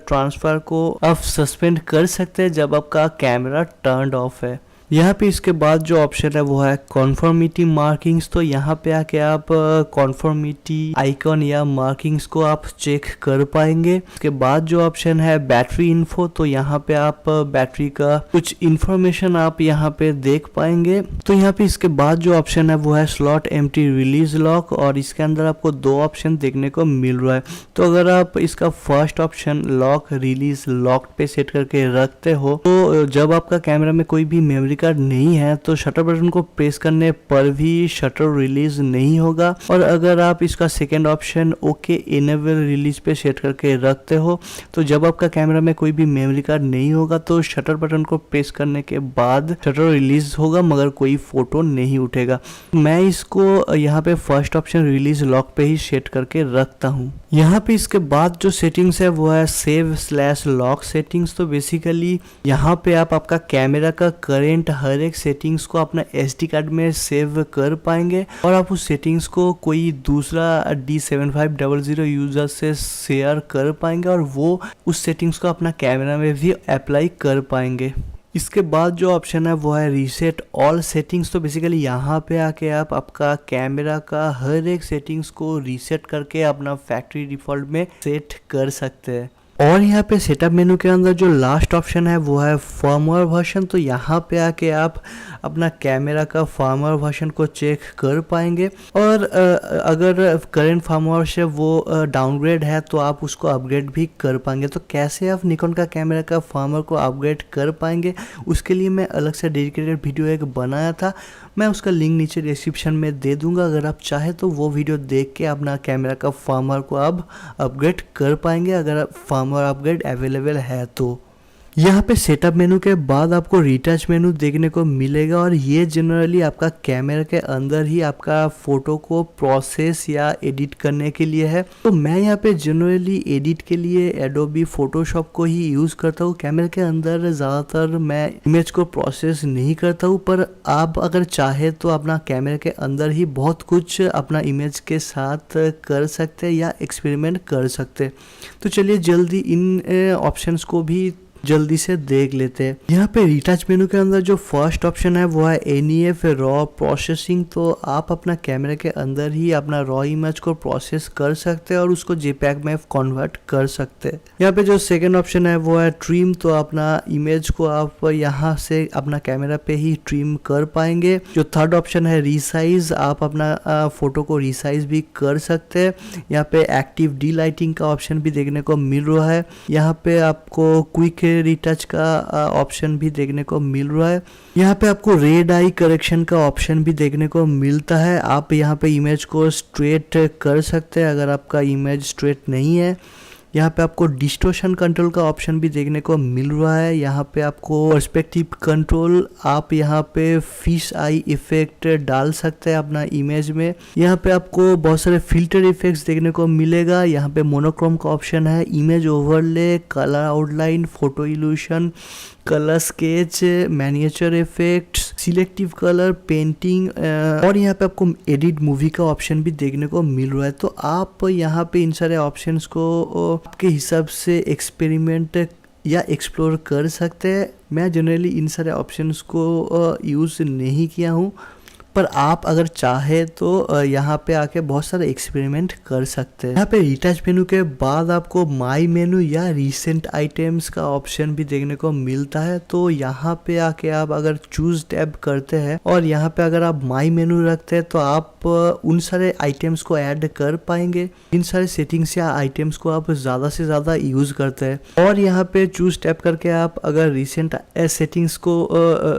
ट्रांसफ़र को आप सस्पेंड कर सकते हैं जब आपका कैमरा टर्न्ड ऑफ है। यहाँ पे इसके बाद जो ऑप्शन है वो है कॉन्फर्मिटी मार्किंग्स। तो यहाँ पे आके आप कॉन्फर्मिटी आइकॉन या मार्किंग्स को आप चेक कर पाएंगे। इसके बाद जो ऑप्शन है बैटरी इन्फो, तो यहाँ पे आप बैटरी का कुछ इंफॉर्मेशन आप यहाँ पे देख पाएंगे। तो यहाँ पे इसके बाद जो ऑप्शन है वो है स्लॉट एम्प्टी रिलीज लॉक और इसके अंदर आपको दो ऑप्शन देखने को मिल रहा है। तो अगर आप इसका first option lock release lock पे सेट करके रखते हो तो जब आपका कैमरा में कोई भी मेमोरी कार्ड नहीं है तो शटर बटन को प्रेस करने पर भी शटर रिलीज नहीं होगा। और अगर आप इसका second option okay enable release पे सेट करके रखते हो तो जब आपका कैमरा में कोई भी मेमोरी कार्ड नहीं होगा तो शटर बटन को प्रेस करने के बाद शटर रिलीज होगा मगर कोई फोटो नहीं उठेगा। मैं इसको यहाँ पे फर्स्ट ऑप्शन रिलीज लॉक पे ही सेट करके रखता हूँ। यहाँ पे इसके बाद जो सेटिंग्स है वो है सेव स्लैश लॉक सेटिंग्स। तो बेसिकली यहाँ पे आप आपका कैमरा का करेंट हर एक सेटिंग्स को अपना SD कार्ड में सेव कर पाएंगे और आप उस सेटिंग्स को कोई दूसरा D7500 यूजर से शेयर कर पाएंगे और वो उस सेटिंग्स को अपना कैमरा में भी अप्लाई कर पाएंगे। इसके बाद जो ऑप्शन है वो है रीसेट ऑल सेटिंग्स। तो बेसिकली यहाँ पे आके आप आपका कैमरा का हर एक सेटिंग्स को रीसेट करके अपना फैक्ट्री डिफॉल्ट में सेट कर सकते हैं। और यहाँ पे सेटअप मेनू के अंदर जो लास्ट ऑप्शन है वो है फर्मवेयर वर्जन। तो यहाँ पे आके आप अपना कैमरा का फर्मवेयर वर्जन को चेक कर पाएंगे और अगर करंट फर्मवेयर से वो डाउनग्रेड है तो आप उसको अपग्रेड भी कर पाएंगे। तो कैसे आप निकॉन का कैमरा का फर्मवेयर को अपग्रेड कर पाएंगे उसके लिए मैं अलग से डेडिकेटेड वीडियो एक बनाया था, मैं उसका लिंक नीचे डिस्क्रिप्शन में दे दूंगा। अगर आप चाहे तो वो वीडियो देख के अपना कैमरा का फर्मवेयर को आप अपग्रेड कर पाएंगे अगर फर्मवेयर अपग्रेड अवेलेबल है तो। यहाँ पे सेटअप मेनू के बाद आपको रिटच मेनू देखने को मिलेगा और ये जनरली आपका कैमरा के अंदर ही आपका फोटो को प्रोसेस या एडिट करने के लिए है। तो मैं यहाँ पे जनरली एडिट के लिए एडोबी फोटोशॉप को ही यूज़ करता हूँ। कैमरे के अंदर ज़्यादातर मैं इमेज को प्रोसेस नहीं करता हूँ, पर आप अगर चाहे तो अपना कैमरे के अंदर ही बहुत कुछ अपना इमेज के साथ कर सकते हैं या एक्सपेरिमेंट कर सकते हैं। तो चलिए जल्दी इन ऑप्शंस को भी जल्दी से देख लेते हैं। यहाँ पे रिटच मेनू के अंदर जो फर्स्ट ऑप्शन है वो है NEF रॉ प्रोसेसिंग। तो आप अपना कैमरे के अंदर ही अपना रॉ इमेज को प्रोसेस कर सकते हैं और उसको JPEG में कन्वर्ट कर सकते हैं। यहाँ पे जो सेकंड ऑप्शन है वो है ट्रिम। तो अपना इमेज को आप यहाँ से अपना कैमरा पे ही ट्रिम कर पाएंगे। जो थर्ड ऑप्शन है रिसाइज, आप अपना फोटो को रिसाइज भी कर सकते हैं। यहाँ पे एक्टिव डी लाइटिंग का ऑप्शन भी देखने को मिल रहा है। यहाँ पे आपको क्विक रिटच का ऑप्शन भी देखने को मिल रहा है। यहाँ पे आपको रेड आई करेक्शन का ऑप्शन भी देखने को मिलता है। आप यहाँ पे इमेज को स्ट्रेट कर सकते हैं अगर आपका इमेज स्ट्रेट नहीं है। यहाँ पे आपको डिस्टोर्शन कंट्रोल का ऑप्शन भी देखने को मिल रहा है। यहाँ पे आपको पर्सपेक्टिव कंट्रोल, आप यहाँ पे फिश आई इफेक्ट डाल सकते हैं अपना इमेज में। यहाँ पे आपको बहुत सारे फिल्टर इफेक्ट्स देखने को मिलेगा। यहाँ पे मोनोक्रोम का ऑप्शन है, image overlay, colour outline, photo illusion, colour sketch, miniature effects, selective colour, painting और यहाँ पे आपको एडिट मूवी का ऑप्शन भी देखने को मिल रहा है। तो आप यहाँ पे इन सारे ऑप्शंस को आपके हिसाब से एक्सपेरिमेंट या एक्सप्लोर कर सकते हैं। मैं जनरली इन सारे ऑप्शंस को यूज़ नहीं किया हूँ, पर आप अगर चाहे तो यहाँ पे आके बहुत सारे एक्सपेरिमेंट कर सकते हैं। यहाँ पे रिटच मेनू के बाद आपको माई मेनू या रिसेंट आइटम्स का ऑप्शन भी देखने को मिलता है। तो यहाँ पे आके आप अगर चूज टैब करते हैं और यहाँ पे अगर आप माई मेनू रखते हैं तो आप उन सारे आइटम्स को ऐड कर पाएंगे, इन सारे सेटिंग्स या आइटम्स को आप ज़्यादा से ज़्यादा यूज़ करते हैं। और यहाँ पे चूज टैब करके आप अगर रिसेंट सेटिंग्स को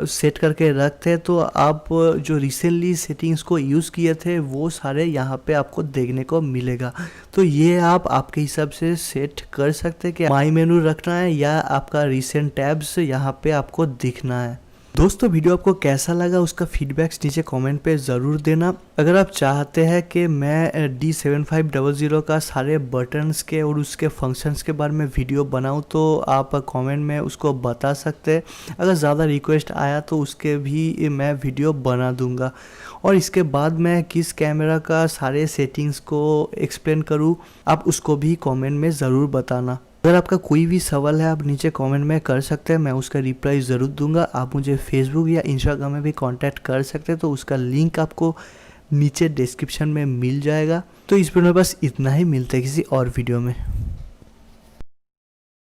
सेट करके रखते हैं तो आप जो रिसेंटली सेटिंग्स को यूज़ किए थे वो सारे यहाँ पे आपको देखने को मिलेगा। तो ये आप आपके हिसाब से सेट कर सकते हैं कि माई मेनू रखना है या आपका रिसेंट टैब्स यहाँ पे आपको दिखना है। दोस्तों वीडियो आपको कैसा लगा उसका फीडबैक्स नीचे कमेंट पे ज़रूर देना। अगर आप चाहते हैं कि मैं D7500 का सारे बटन्स के और उसके फंक्शंस के बारे में वीडियो बनाऊं तो आप कमेंट में उसको बता सकते हैं। अगर ज़्यादा रिक्वेस्ट आया तो उसके भी मैं वीडियो बना दूंगा। और इसके बाद मैं किस कैमरा का सारे सेटिंग्स को एक्सप्लेन करूँ आप उसको भी कॉमेंट में ज़रूर बताना। अगर आपका कोई भी सवाल है आप नीचे कमेंट में कर सकते हैं, मैं उसका रिप्लाई ज़रूर दूंगा। आप मुझे फेसबुक या इंस्टाग्राम में भी कांटेक्ट कर सकते हैं, तो उसका लिंक आपको नीचे डिस्क्रिप्शन में मिल जाएगा। तो इस वीडियो में बस इतना ही, मिलते हैं किसी और वीडियो में।